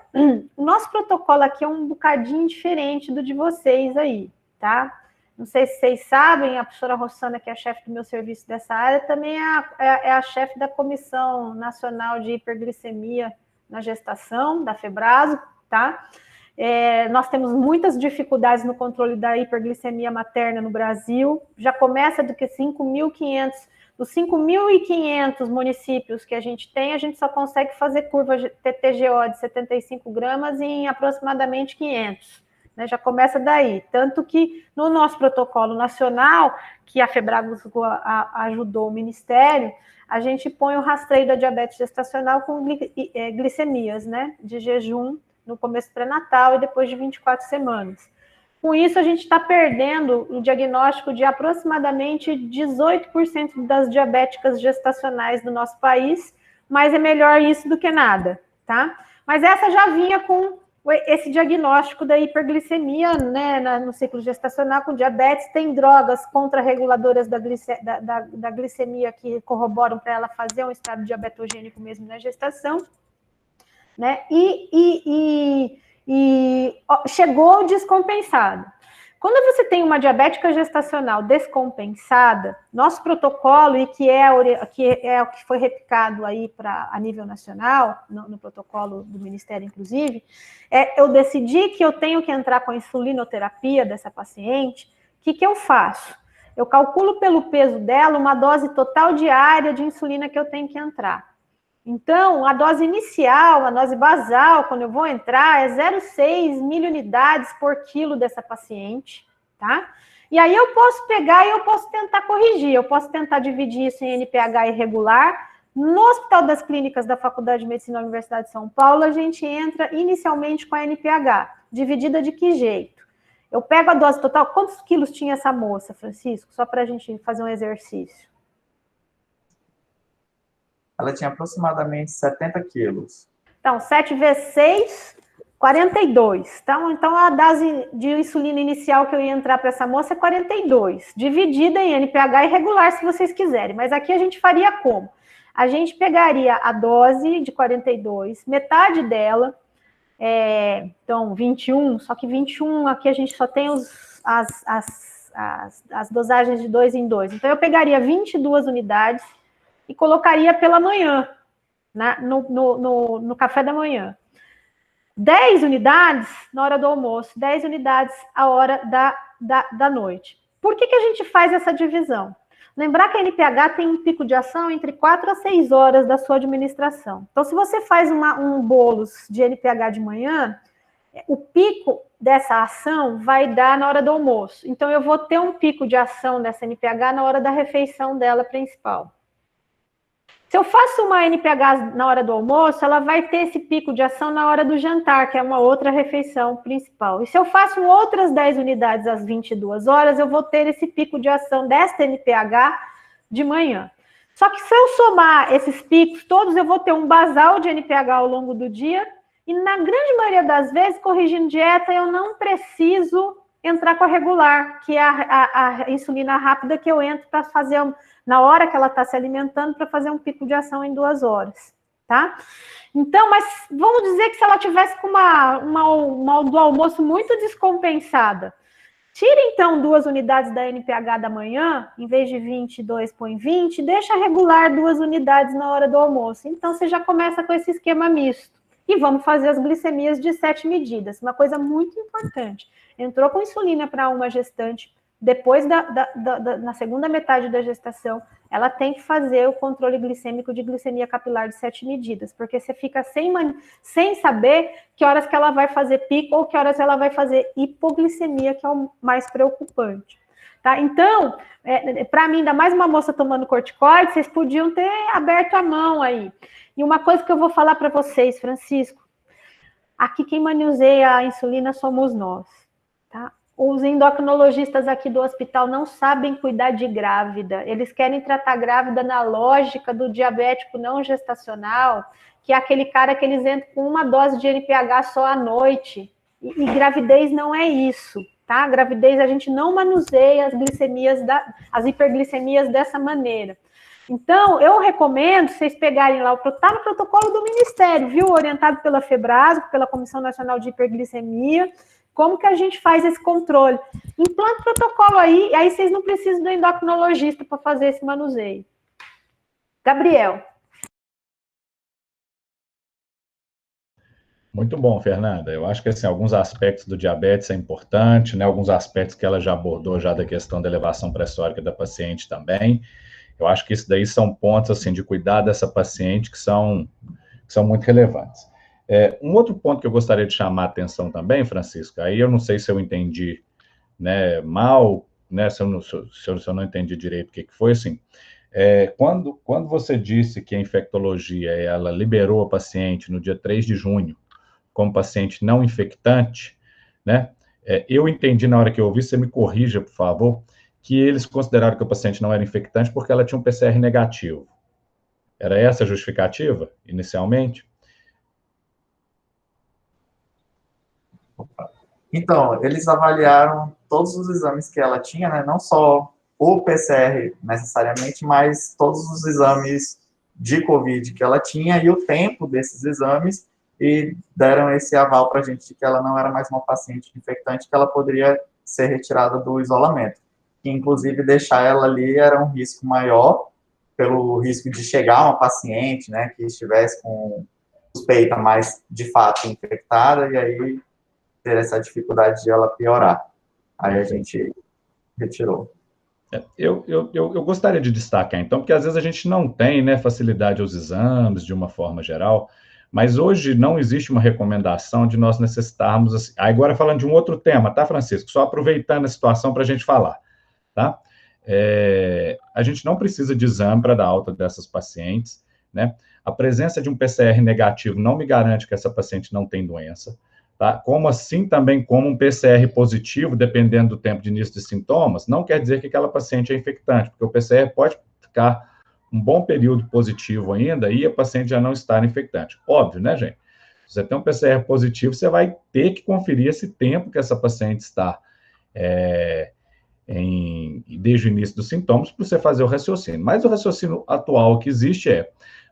O nosso protocolo aqui é um bocadinho diferente do de vocês aí, tá? Não sei se vocês sabem, a professora Rossana, que é a chefe do meu serviço dessa área, também é a chefe da Comissão Nacional de Hiperglicemia na Gestação, da FEBRASO, tá? Nós temos muitas dificuldades no controle da hiperglicemia materna no Brasil, já começa do que 5.500, dos 5.500 municípios que a gente tem, a gente só consegue fazer curva TTGO de 75 gramas em aproximadamente 500. Né, já começa daí, tanto que no nosso protocolo nacional, que a FEBRASO ajudou o Ministério, a gente põe o rastreio da diabetes gestacional com glicemias, né, de jejum no começo pré-natal e depois de 24 semanas. Com isso, a gente está perdendo o diagnóstico de aproximadamente 18% das diabéticas gestacionais do nosso país, mas é melhor isso do que nada, tá? Mas essa já vinha com esse diagnóstico da hiperglicemia, né, no ciclo gestacional com diabetes, tem drogas contrarreguladoras da glicemia que corroboram para ela fazer um estado diabetogênico mesmo na gestação, né, e chegou descompensado. Quando você tem uma diabética gestacional descompensada, nosso protocolo, e que é o que foi replicado aí a nível nacional, no protocolo do Ministério, inclusive, eu decidi que eu tenho que entrar com a insulinoterapia dessa paciente. O que eu faço? Eu calculo pelo peso dela uma dose total diária de insulina que eu tenho que entrar. Então, a dose inicial, a dose basal, quando eu vou entrar, é 0,6 milunidades por quilo dessa paciente, tá? E aí eu posso pegar e eu posso tentar corrigir, eu posso tentar dividir isso em NPH irregular. No Hospital das Clínicas da Faculdade de Medicina da Universidade de São Paulo, a gente entra inicialmente com a NPH, dividida de que jeito? Eu pego a dose total, quantos quilos tinha essa moça, Francisco? Só para a gente fazer um exercício. Ela tinha aproximadamente 70 quilos. Então, 7 vezes 6, 42. Então, a dose de insulina inicial que eu ia entrar para essa moça é 42, dividida em NPH irregular, se vocês quiserem. Mas aqui a gente faria como? A gente pegaria a dose de 42, metade dela, então 21, só que 21 aqui a gente só tem as dosagens de 2 em 2. Então, eu pegaria 22 unidades e colocaria pela manhã, no café da manhã. 10 unidades na hora do almoço, 10 unidades a hora da noite. Por que a gente faz essa divisão? Lembrar que a NPH tem um pico de ação entre 4 a 6 horas da sua administração. Então, se você faz um bolos de NPH de manhã, o pico dessa ação vai dar na hora do almoço. Então, eu vou ter um pico de ação dessa NPH na hora da refeição dela principal. Se eu faço uma NPH na hora do almoço, ela vai ter esse pico de ação na hora do jantar, que é uma outra refeição principal. E se eu faço outras 10 unidades às 22 horas, eu vou ter esse pico de ação desta NPH de manhã. Só que se eu somar esses picos todos, eu vou ter um basal de NPH ao longo do dia, e na grande maioria das vezes, corrigindo dieta, eu não preciso entrar com a regular, que é a insulina rápida que eu entro para fazer na hora que ela está se alimentando, para fazer um pico de ação em 2 horas, tá? Então, mas vamos dizer que se ela tivesse com uma do almoço muito descompensada, tira então 2 unidades da NPH da manhã, em vez de 22, põe 20, deixa regular 2 unidades na hora do almoço. Então, você já começa com esse esquema misto. E vamos fazer as glicemias de 7 medidas, uma coisa muito importante. Entrou com insulina para uma gestante, depois na segunda metade da gestação, ela tem que fazer o controle glicêmico de glicemia capilar de 7 medidas, porque você fica sem saber que horas que ela vai fazer pico ou que horas ela vai fazer hipoglicemia, que é o mais preocupante. Tá? Então, para mim, ainda mais uma moça tomando corticoide, vocês podiam ter aberto a mão aí. E uma coisa que eu vou falar para vocês, Francisco, aqui quem manuseia a insulina somos nós, tá? Os endocrinologistas aqui do hospital não sabem cuidar de grávida, eles querem tratar grávida na lógica do diabético não gestacional, que é aquele cara que eles entram com uma dose de NPH só à noite, e gravidez não é isso, tá? Gravidez a gente não manuseia as glicemias, as hiperglicemias dessa maneira. Então, eu recomendo vocês pegarem lá, tá no protocolo do Ministério, viu? Orientado pela FEBRASGO, pela Comissão Nacional de Hiperglicemia, como que a gente faz esse controle. Implanta o protocolo aí vocês não precisam do endocrinologista para fazer esse manuseio. Gabriel. Muito bom, Fernanda. Eu acho que assim, alguns aspectos do diabetes é importante, né? Alguns aspectos que ela já abordou já da questão da elevação pressórica da paciente também. Eu acho que isso daí são pontos assim de cuidar dessa paciente que são muito relevantes. Um outro ponto que eu gostaria de chamar a atenção também, Francisco, aí eu não sei se eu entendi, né, mal, né, se eu não entendi direito o que foi, assim, quando você disse que a infectologia, ela liberou a paciente no dia 3 de junho como paciente não infectante, né, eu entendi na hora que eu ouvi, você me corrija, por favor, que eles consideraram que o paciente não era infectante porque ela tinha um PCR negativo. Era essa a justificativa, inicialmente? Então, eles avaliaram todos os exames que ela tinha, né? Não só o PCR necessariamente, mas todos os exames de COVID que ela tinha e o tempo desses exames, e deram esse aval para a gente de que ela não era mais uma paciente infectante, que ela poderia ser retirada do isolamento. Que, inclusive, deixar ela ali era um risco maior, pelo risco de chegar uma paciente, né, que estivesse com suspeita, mas de fato infectada, e aí ter essa dificuldade de ela piorar. Aí a gente retirou. Eu gostaria de destacar, então, porque às vezes a gente não tem, né, facilidade aos exames de uma forma geral, mas hoje não existe uma recomendação de nós necessitarmos, assim, agora falando de um outro tema, tá, Francisco? Só aproveitando a situação para a gente falar, tá? A gente não precisa de exame para dar alta dessas pacientes, né? A presença de um PCR negativo não me garante que essa paciente não tem doença, tá? Como assim também como um PCR positivo, dependendo do tempo de início de sintomas, não quer dizer que aquela paciente é infectante, porque o PCR pode ficar um bom período positivo ainda e a paciente já não estar infectante. Óbvio, né, gente? Se você tem um PCR positivo, você vai ter que conferir esse tempo que essa paciente está desde o início dos sintomas, para você fazer o raciocínio. Mas o raciocínio atual que existe é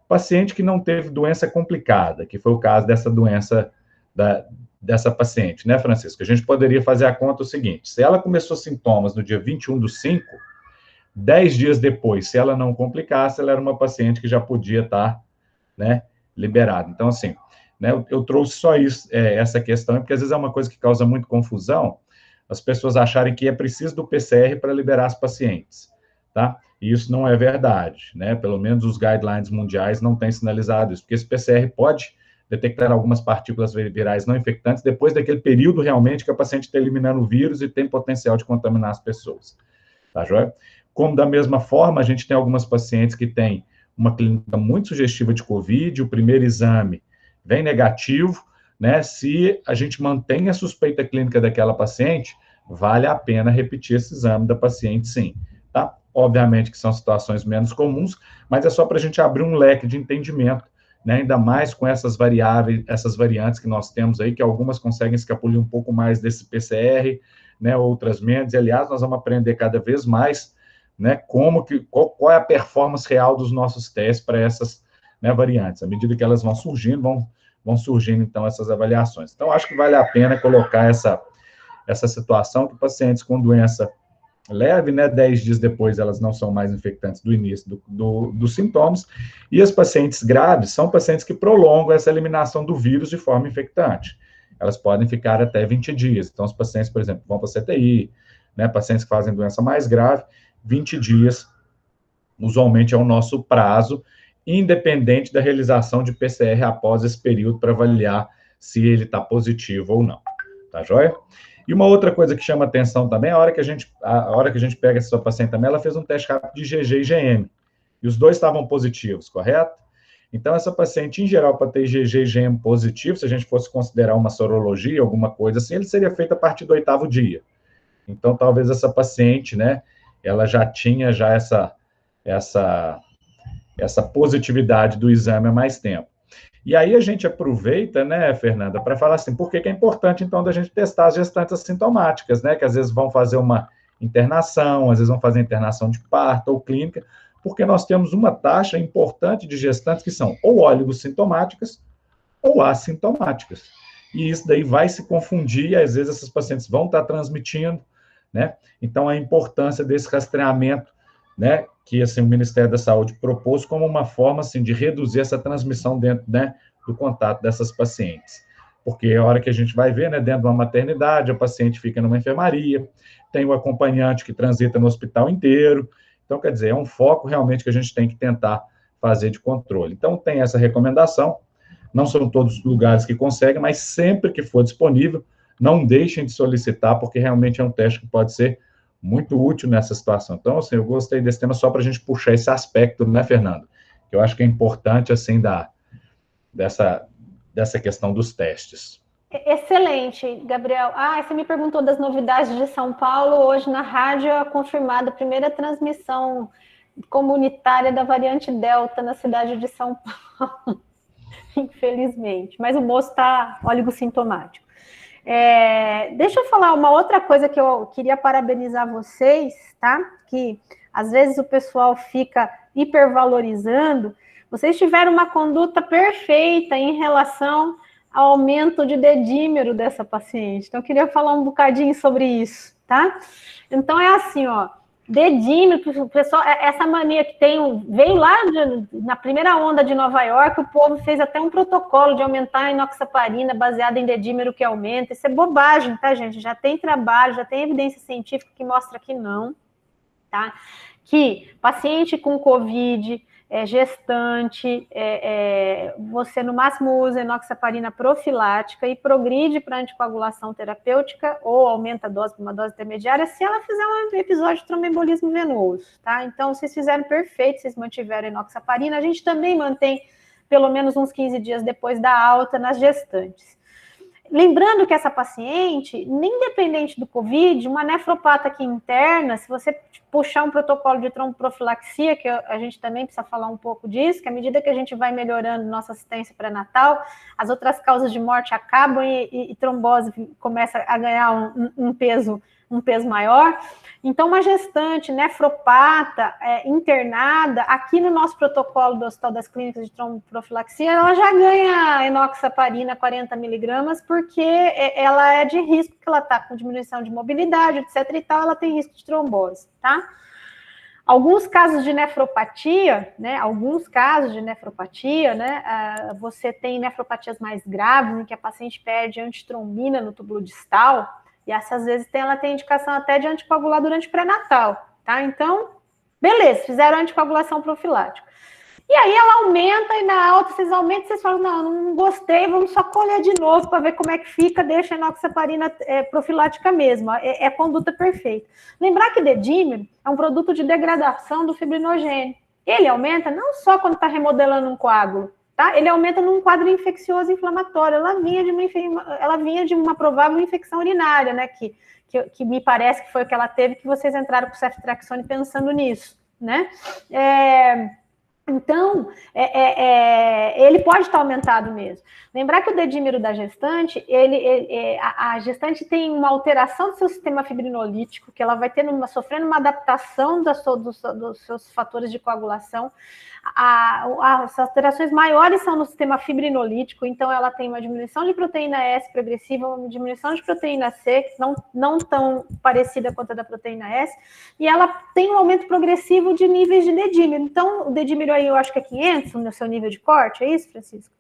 paciente que não teve doença complicada, que foi o caso dessa doença dessa paciente, né, Francisco? A gente poderia fazer a conta o seguinte: se ela começou sintomas no dia 21/5, 10 dias depois, se ela não complicasse, ela era uma paciente que já podia estar, né, liberada. Então, assim, né, eu trouxe só isso, essa questão, porque às vezes é uma coisa que causa muito confusão, as pessoas acharem que é preciso do PCR para liberar as pacientes, tá? E isso não é verdade, né? Pelo menos os guidelines mundiais não têm sinalizado isso, porque esse PCR pode detectar algumas partículas virais não infectantes depois daquele período realmente que a paciente está eliminando o vírus e tem potencial de contaminar as pessoas, tá joia? Como da mesma forma, a gente tem algumas pacientes que têm uma clínica muito sugestiva de COVID, o primeiro exame vem negativo, né? Se a gente mantém a suspeita clínica daquela paciente, vale a pena repetir esse exame da paciente, sim, tá? Obviamente que são situações menos comuns, mas é só para a gente abrir um leque de entendimento, né? Ainda mais com essas variáveis, essas variantes que nós temos aí, que algumas conseguem escapulir um pouco mais desse PCR, né? Outras menos, e aliás, nós vamos aprender cada vez mais, né? Qual é a performance real dos nossos testes para essas, né, variantes. À medida que elas vão surgindo, vão surgindo, então, essas avaliações. Então, acho que vale a pena colocar essa situação que pacientes com doença leve, né, 10 dias depois elas não são mais infectantes do início dos sintomas, e as pacientes graves são pacientes que prolongam essa eliminação do vírus de forma infectante. Elas podem ficar até 20 dias. Então, os pacientes, por exemplo, vão para a CTI, né, pacientes que fazem doença mais grave, 20 dias, usualmente é o nosso prazo, independente da realização de PCR após esse período para avaliar se ele está positivo ou não. Tá joia? E uma outra coisa que chama atenção também, a hora que a gente pega essa sua paciente também, ela fez um teste rápido de IgG e IgM, e os dois estavam positivos, correto? Então, essa paciente, em geral, para ter IgG e IgM positivo, se a gente fosse considerar uma sorologia, alguma coisa assim, ele seria feito a partir do 8º dia. Então, talvez essa paciente, né, ela já tinha essa positividade do exame há mais tempo. E aí a gente aproveita, né, Fernanda, para falar assim, por que é importante, então, da gente testar as gestantes assintomáticas, né, que às vezes vão fazer uma internação, às vezes vão fazer internação de parto ou clínica, porque nós temos uma taxa importante de gestantes que são ou oligossintomáticas ou assintomáticas. E isso daí vai se confundir, e às vezes essas pacientes vão estar transmitindo, né? Então, a importância desse rastreamento, né, que assim, o Ministério da Saúde propôs como uma forma assim, de reduzir essa transmissão dentro, né, do contato dessas pacientes. Porque a hora que a gente vai ver, né, dentro de uma maternidade, a paciente fica numa enfermaria, tem o acompanhante que transita no hospital inteiro. Então, quer dizer, é um foco realmente que a gente tem que tentar fazer de controle. Então, tem essa recomendação. Não são todos os lugares que conseguem, mas sempre que for disponível, não deixem de solicitar, porque realmente é um teste que pode ser muito útil nessa situação. Então, assim, eu gostei desse tema só para a gente puxar esse aspecto, né, Fernando? Que eu acho que é importante, assim, dessa questão dos testes. Excelente, Gabriel. Você me perguntou das novidades de São Paulo. Hoje, na rádio, é confirmada a primeira transmissão comunitária da variante Delta na cidade de São Paulo. Infelizmente. Mas o moço está oligossintomático. Deixa eu falar uma outra coisa que eu queria parabenizar vocês, tá? Que às vezes o pessoal fica hipervalorizando. Vocês tiveram uma conduta perfeita em relação ao aumento de dedímero dessa paciente. Então, eu queria falar um bocadinho sobre isso, tá? Então, é assim, ó, dedímero, pessoal, essa mania que veio lá na primeira onda de Nova York, o povo fez até um protocolo de aumentar a inoxaparina baseado em dedímero que aumenta. Isso é bobagem, tá, gente? Já tem trabalho, já tem evidência científica que mostra que não, tá? Que paciente com COVID, gestante, você no máximo usa enoxaparina profilática e progride para anticoagulação terapêutica ou aumenta a dose para uma dose intermediária se ela fizer um episódio de tromboembolismo venoso, tá? Então, vocês fizeram perfeito, vocês mantiveram a enoxaparina, a gente também mantém pelo menos uns 15 dias depois da alta nas gestantes. Lembrando que essa paciente, independente do COVID, uma nefropata aqui interna, se você puxar um protocolo de tromboprofilaxia, que a gente também precisa falar um pouco disso, que à medida que a gente vai melhorando nossa assistência pré-natal, as outras causas de morte acabam e trombose começa a ganhar um peso maior. Então, uma gestante nefropata internada, aqui no nosso protocolo do Hospital das Clínicas de Tromboprofilaxia, ela já ganha enoxaparina 40 miligramas, porque ela é de risco, porque ela está com diminuição de mobilidade, etc. e tal, ela tem risco de trombose, tá? Alguns casos de nefropatia, né? Você tem nefropatias mais graves, em que a paciente perde antitrombina no túbulo distal, e essas vezes ela tem indicação até de anticoagular durante o pré-natal, tá? Então, beleza, fizeram anticoagulação profilática. E aí ela aumenta, e na alta vocês aumentam, vocês falam, não gostei, vamos só colher de novo para ver como é que fica, deixa a enoxaparina profilática mesmo, é a conduta perfeita. Lembrar que dedímero é um produto de degradação do fibrinogênio. Ele aumenta não só quando está remodelando um coágulo, tá? Ele aumenta num quadro infeccioso inflamatório. Ela vinha de uma provável infecção urinária, né? Que me parece que foi o que ela teve, que vocês entraram com o ceftriaxone pensando nisso, né? Então, ele pode estar aumentado mesmo. Lembrar que o dedímero da gestante, a gestante tem uma alteração do seu sistema fibrinolítico, que ela vai sofrendo uma adaptação dos seus fatores de coagulação. As alterações maiores são no sistema fibrinolítico, então ela tem uma diminuição de proteína S progressiva, uma diminuição de proteína C, não tão parecida quanto a da proteína S, e ela tem um aumento progressivo de níveis de dedímero. Então, o dedímero aí eu acho que é 500 no seu nível de corte, é isso, Francisco?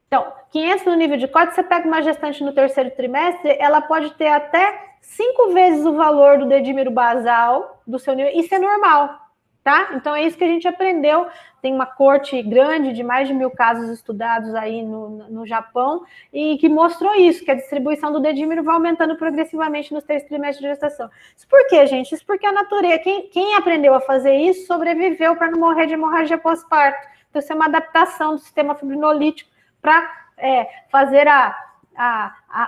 Então, 500 no nível de corte, você pega uma gestante no terceiro trimestre, ela pode ter até 5 vezes o valor do dedímero basal do seu nível, isso é normal. Tá? Então, é isso que a gente aprendeu. Tem uma corte grande de mais de 1.000 casos estudados aí no Japão e que mostrou isso, que a distribuição do dedímero vai aumentando progressivamente nos 3 trimestres de gestação. Isso por quê, gente? Isso porque a natureza, quem aprendeu a fazer isso, sobreviveu para não morrer de hemorragia pós-parto. Então, isso é uma adaptação do sistema fibrinolítico para fazer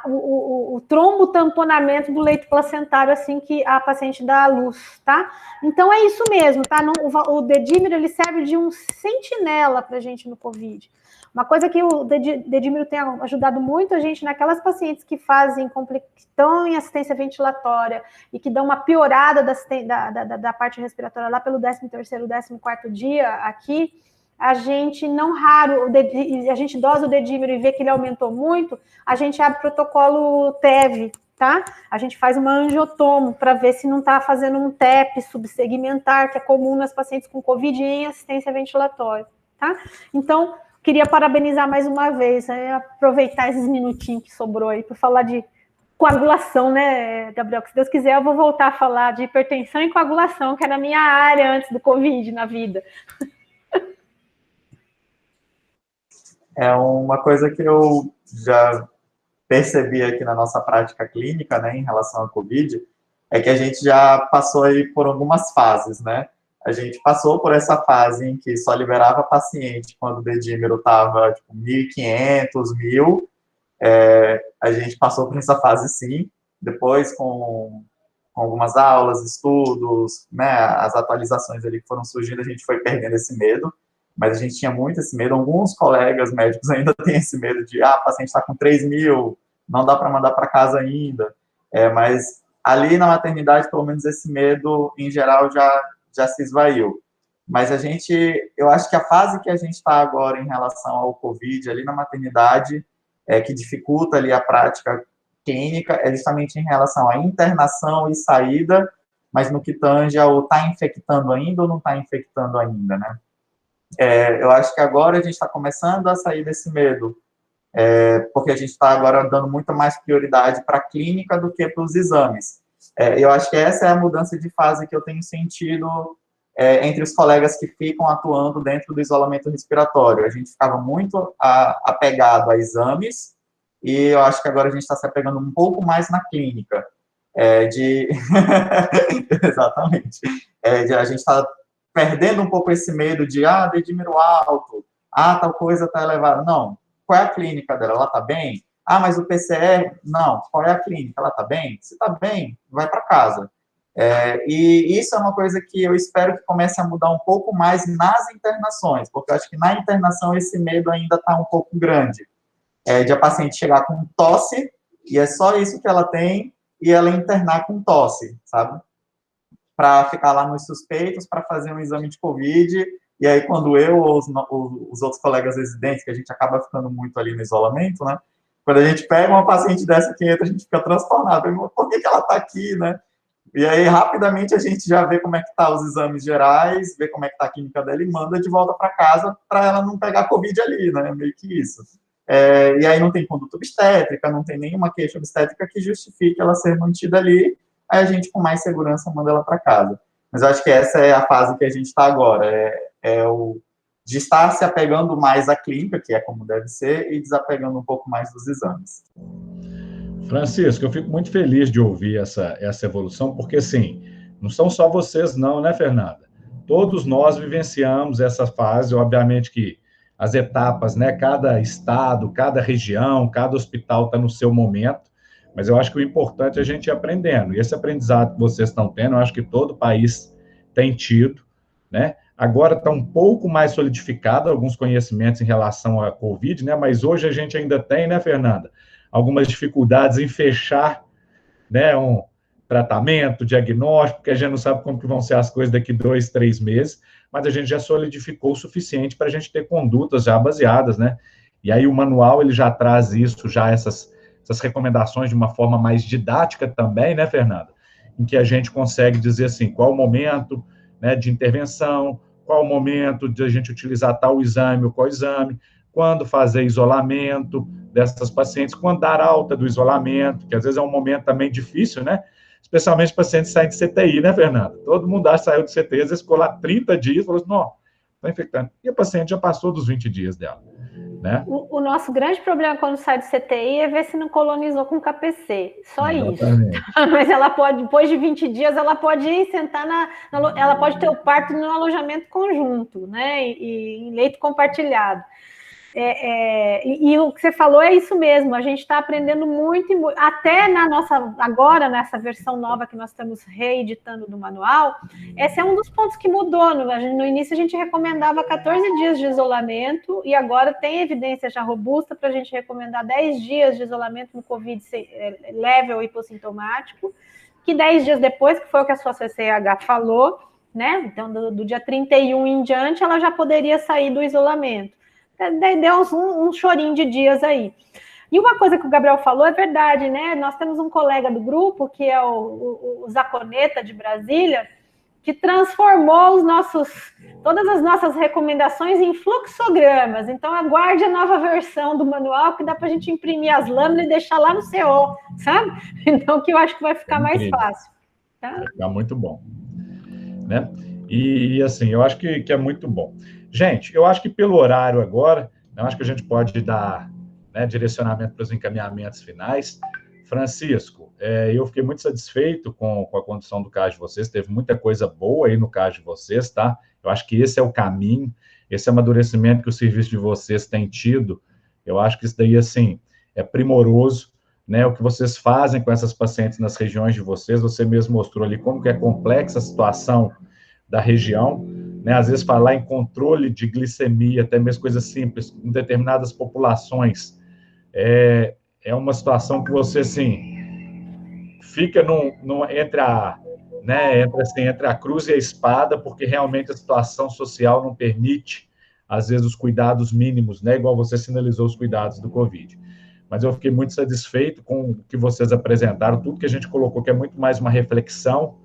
o trombotamponamento do leito placentário assim que a paciente dá à luz, tá? Então é isso mesmo, tá? O dedímero, ele serve de um sentinela pra gente no COVID. Uma coisa que o dedímero tem ajudado muito a gente naquelas pacientes que estão em assistência ventilatória e que dão uma piorada da parte respiratória lá pelo 13º, 14º dia aqui, a gente a gente dosa o dedímero e vê que ele aumentou muito, a gente abre o protocolo TEV, tá? A gente faz uma angiotomo para ver se não está fazendo um TEP subsegmentar, que é comum nas pacientes com COVID e em assistência ventilatória, tá? Então, queria parabenizar mais uma vez, aproveitar esses minutinhos que sobrou aí para falar de coagulação, né, Gabriel? Que se Deus quiser, eu vou voltar a falar de hipertensão e coagulação, que era a minha área antes do COVID na vida. É uma coisa que eu já percebi aqui na nossa prática clínica, né, em relação à COVID, é que a gente já passou aí por algumas fases, né? A gente passou por essa fase em que só liberava paciente quando o dedímero estava, tipo, 1.500, 1.000. A gente passou por essa fase, sim. Depois, com algumas aulas, estudos, né, as atualizações ali que foram surgindo, a gente foi perdendo esse medo. Mas a gente tinha muito esse medo. Alguns colegas médicos ainda têm esse medo de, o paciente está com 3.000, não dá para mandar para casa ainda. Mas ali na maternidade, pelo menos esse medo, em geral, já se esvaiu. Mas eu acho que a fase que a gente está agora em relação ao COVID, ali na maternidade, que dificulta ali a prática clínica é justamente em relação à internação e saída, mas no que tange ao está infectando ainda ou não está infectando ainda, né? Eu acho que agora a gente está começando a sair desse medo, porque a gente está agora dando muito mais prioridade para a clínica do que para os exames. Eu acho que essa é a mudança de fase que eu tenho sentido entre os colegas que ficam atuando dentro do isolamento respiratório. A gente ficava muito apegado a exames, e eu acho que agora a gente está se apegando um pouco mais na clínica. Exatamente. A gente está perdendo um pouco esse medo de, dedímero alto, tal coisa está elevada. Não. Qual é a clínica dela? Ela está bem? Mas o PCR? Não. Qual é a clínica? Ela está bem? Se está bem, vai para casa. E isso é uma coisa que eu espero que comece a mudar um pouco mais nas internações, porque eu acho que na internação esse medo ainda está um pouco grande. De a paciente chegar com tosse, e é só isso que ela tem, e ela internar com tosse, sabe? Para ficar lá nos suspeitos, para fazer um exame de Covid, e aí quando eu ou os outros colegas residentes, que a gente acaba ficando muito ali no isolamento, né? Quando a gente pega uma paciente dessa que entra, a gente fica transtornado. Por que ela está aqui, né? E aí, rapidamente, a gente já vê como é que tá os exames gerais, vê como é que tá a química dela e manda de volta para casa para ela não pegar Covid ali, né? Meio que isso. E aí não tem conduta obstétrica, não tem nenhuma queixa obstétrica que justifique ela ser mantida ali, aí a gente, com mais segurança, manda ela para casa. Mas eu acho que essa é a fase que a gente está agora, de estar se apegando mais à clínica, que é como deve ser, e desapegando um pouco mais dos exames. Francisco, eu fico muito feliz de ouvir essa evolução, porque, assim, não são só vocês não, né, Fernanda? Todos nós vivenciamos essa fase, obviamente que as etapas, né, cada estado, cada região, cada hospital está no seu momento, mas eu acho que o importante é a gente ir aprendendo, e esse aprendizado que vocês estão tendo, eu acho que todo país tem tido, né? Agora está um pouco mais solidificado alguns conhecimentos em relação à Covid, né, mas hoje a gente ainda tem, né, Fernanda, algumas dificuldades em fechar, né, um tratamento, diagnóstico, porque a gente não sabe como que vão ser as coisas daqui 2, 3 meses, mas a gente já solidificou o suficiente para a gente ter condutas já baseadas, né? E aí o manual, ele já traz isso, já essas recomendações de uma forma mais didática também, né, Fernanda? Em que a gente consegue dizer assim, qual o momento, né, de intervenção, qual o momento de a gente utilizar tal exame ou qual exame, quando fazer isolamento dessas pacientes, quando dar alta do isolamento, que às vezes é um momento também difícil, né? Especialmente pacientes saem de CTI, né, Fernanda? Todo mundo acha que saiu de CTI, às vezes ficou lá 30 dias, falou assim, não, está infectando. E a paciente já passou dos 20 dias dela, né? O nosso grande problema quando sai de CTI é ver se não colonizou com KPC, só Exatamente. Isso. Mas ela pode, depois de 20 dias, ela pode ir sentar ela pode ter o parto no alojamento conjunto, né, e em leito compartilhado. E o que você falou é isso mesmo, a gente está aprendendo muito, até agora nessa versão nova que nós estamos reeditando do manual, esse é um dos pontos que mudou. No início a gente recomendava 14 dias de isolamento, e agora tem evidência já robusta para a gente recomendar 10 dias de isolamento no Covid leve ou hipossintomático, que 10 dias depois, que foi o que a sua CCH falou, né? Então do dia 31 em diante, ela já poderia sair do isolamento. Deu um chorinho de dias aí. E uma coisa que o Gabriel falou é verdade, né? Nós temos um colega do grupo, que é o Zaconeta, de Brasília, que transformou todas as nossas recomendações em fluxogramas. Então, aguarde a nova versão do manual, que dá para a gente imprimir as lâminas e deixar lá no CO, sabe? Então, que eu acho que vai ficar mais fácil. Tá? Vai ficar muito bom. Né? E assim, eu acho que é muito bom. Gente, eu acho que pelo horário agora, eu acho que a gente pode dar, né, direcionamento para os encaminhamentos finais. Francisco, eu fiquei muito satisfeito com a condução do caso de vocês, teve muita coisa boa aí no caso de vocês, tá? Eu acho que esse é o caminho, esse amadurecimento que o serviço de vocês tem tido, eu acho que isso daí, assim, é primoroso, né? O que vocês fazem com essas pacientes nas regiões de vocês, você mesmo mostrou ali como que é complexa a situação da região, né? Às vezes falar em controle de glicemia, até mesmo coisas simples, em determinadas populações, é uma situação que você, assim, fica entre a cruz e a espada, porque realmente a situação social não permite, às vezes, os cuidados mínimos, né? Igual você sinalizou os cuidados do Covid. mas eu fiquei muito satisfeito com o que vocês apresentaram, tudo que a gente colocou, que é muito mais uma reflexão,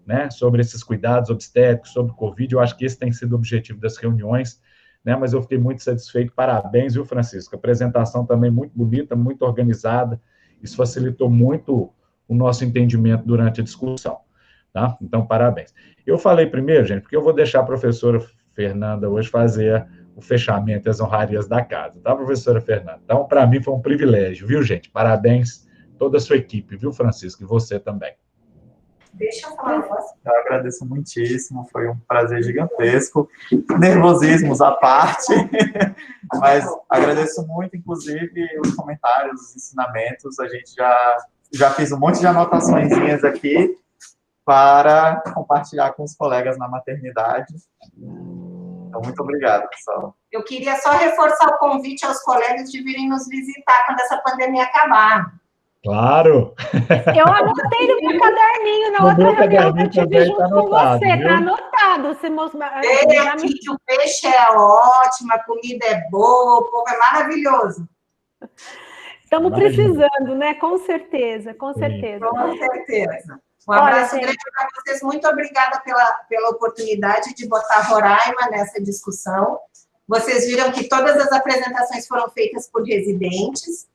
né, sobre esses cuidados obstétricos, sobre o Covid. Eu acho que esse tem sido o objetivo das reuniões, né, mas eu fiquei muito satisfeito. Parabéns, viu, Francisco? A apresentação também muito bonita, muito organizada. Isso facilitou muito o nosso entendimento durante a discussão, tá? Então, parabéns. Eu falei primeiro, gente, porque eu vou deixar a professora Fernanda hoje fazer o fechamento e as honrarias da casa, tá, professora Fernanda? Então, para mim foi um privilégio, viu, gente? Parabéns toda a sua equipe, viu, Francisco? E você também. Deixa eu falar um negócio. Eu agradeço muitíssimo, foi um prazer gigantesco, nervosismos à parte, mas agradeço muito, inclusive, os comentários, os ensinamentos. A gente já fez um monte de anotaçõezinhas aqui para compartilhar com os colegas na maternidade. Então, muito obrigado, pessoal. Eu queria só reforçar o convite aos colegas de virem nos visitar quando essa pandemia acabar. Claro! Eu anotei no meu caderninho na outra reunião que eu tive junto com você. Está anotado. Vem aqui que o peixe é ótimo, a comida é boa, o povo é maravilhoso. Estamos precisando, né? Com certeza, com certeza. Com certeza. Um abraço grande para vocês. Muito obrigada pela oportunidade de botar Roraima nessa discussão. Vocês viram que todas as apresentações foram feitas por residentes.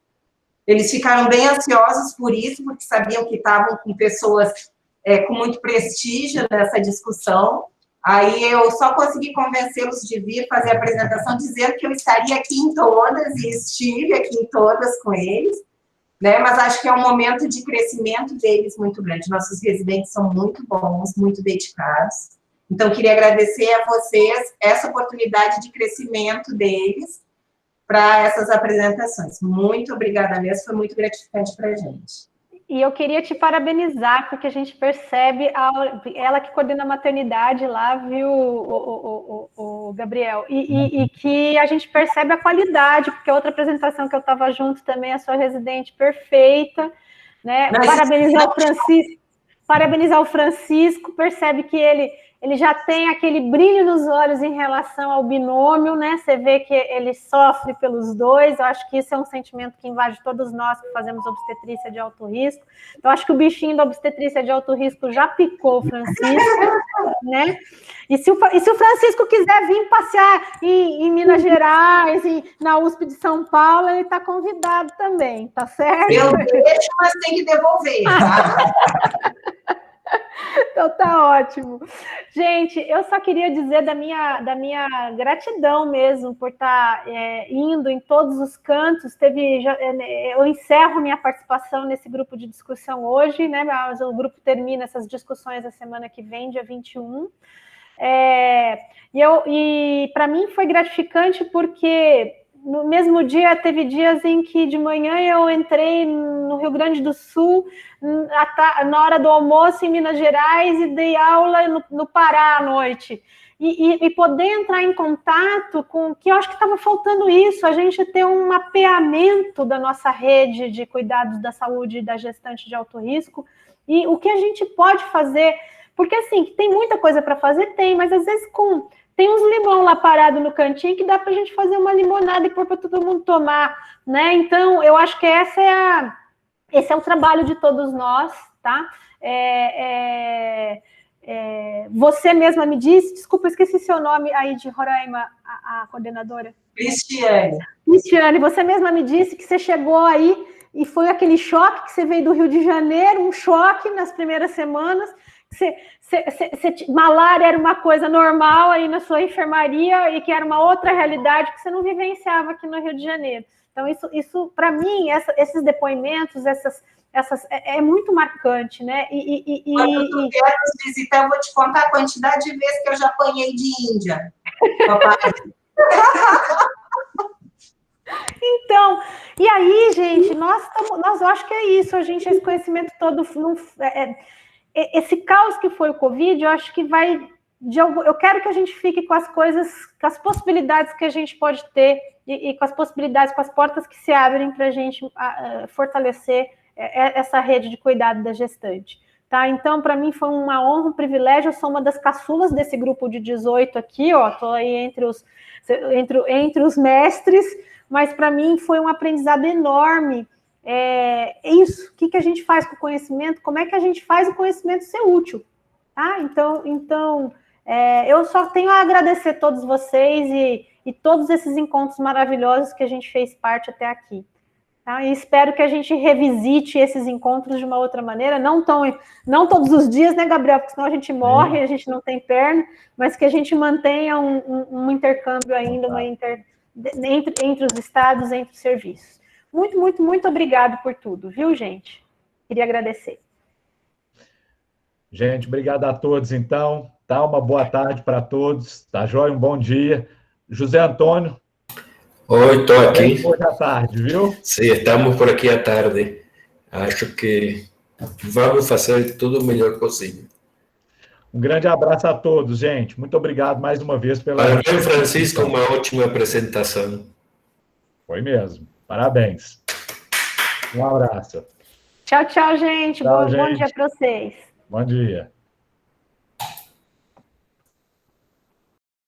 Eles ficaram bem ansiosos por isso, porque sabiam que estavam com pessoas com muito prestígio nessa discussão. Aí eu só consegui convencê-los de vir fazer a apresentação, dizendo que eu estaria aqui em todas, e estive aqui em todas com eles, né? Mas acho que é um momento de crescimento deles muito grande. Nossos residentes são muito bons, muito dedicados. Então, queria agradecer a vocês essa oportunidade de crescimento deles para essas apresentações. Muito obrigada mesmo, foi muito gratificante para a gente. E eu queria te parabenizar, porque a gente percebe, ela que coordena a maternidade lá, viu, o Gabriel, e que a gente percebe a qualidade, porque a outra apresentação que eu estava junto também, a sua residente perfeita, né? Parabenizar o Francisco, percebe que ele já tem aquele brilho nos olhos em relação ao binômio, né? Você vê que ele sofre pelos dois. Eu acho que isso é um sentimento que invade todos nós que fazemos obstetrícia de alto risco. Então, acho que o bichinho da obstetrícia de alto risco já picou o Francisco, né? E se o Francisco quiser vir passear em Minas Gerais, na USP de São Paulo, ele está convidado também, tá certo? Eu deixo, mas tem que devolver, tá? Então tá ótimo. Gente, eu só queria dizer da minha gratidão mesmo por estar indo em todos os cantos. Eu encerro minha participação nesse grupo de discussão hoje, né? Mas o grupo termina essas discussões a semana que vem, dia 21. E para mim foi gratificante porque no mesmo dia, teve dias em que de manhã eu entrei no Rio Grande do Sul, na hora do almoço em Minas Gerais, e dei aula no Pará à noite. E poder entrar em contato com, que eu acho que estava faltando isso, a gente ter um mapeamento da nossa rede de cuidados da saúde da gestante de alto risco, e o que a gente pode fazer, porque assim, tem muita coisa para fazer, mas às vezes tem uns limão lá parado no cantinho que dá para a gente fazer uma limonada e pôr para todo mundo tomar, né? Então, eu acho que esse é o trabalho de todos nós, tá? Você mesma me disse, desculpa, eu esqueci seu nome aí de Roraima, a coordenadora. Cristiane, você mesma me disse que você chegou aí e foi aquele choque que você veio do Rio de Janeiro, um choque nas primeiras semanas. Malária era uma coisa normal aí na sua enfermaria e que era uma outra realidade que você não vivenciava aqui no Rio de Janeiro. Então, isso para mim, esses depoimentos, é muito marcante, né? Quando tu quer nos visitar, eu vou te contar a quantidade de vezes que eu já apanhei de Índia. Então, e aí, gente, nós acho que é isso, esse conhecimento todo, esse caos que foi o Covid, eu acho que eu quero que a gente fique com as coisas, com as possibilidades que a gente pode ter e com as possibilidades, com as portas que se abrem para a gente fortalecer essa rede de cuidado da gestante. Tá? Então, para mim foi uma honra, um privilégio, eu sou uma das caçulas desse grupo de 18 aqui, ó, estou aí entre os mestres, mas para mim foi um aprendizado enorme. Isso, o que a gente faz com o conhecimento, como é que a gente faz o conhecimento ser útil, tá? Então eu só tenho a agradecer a todos vocês e todos esses encontros maravilhosos que a gente fez parte até aqui. Tá? E espero que a gente revisite esses encontros de uma outra maneira, não todos os dias, né, Gabriel? Porque senão a gente morre, a gente não tem perna, mas que a gente mantenha um intercâmbio ainda, entre os estados, entre os serviços. Muito, muito, muito obrigado por tudo, viu, gente? Queria agradecer. Gente, obrigado a todos, então. Tá, uma boa tarde para todos. Tá joia? Um bom dia. José Antônio. Oi, estou aqui. Boa tarde, viu? Sim, estamos por aqui à tarde. Acho que vamos fazer tudo o melhor possível. Um grande abraço a todos, gente. Muito obrigado mais uma vez pela... Parabéns, Francisco, uma ótima apresentação. Foi mesmo. Parabéns. Um abraço. Tchau, tchau, gente. Tchau, Bom dia para vocês. Bom dia.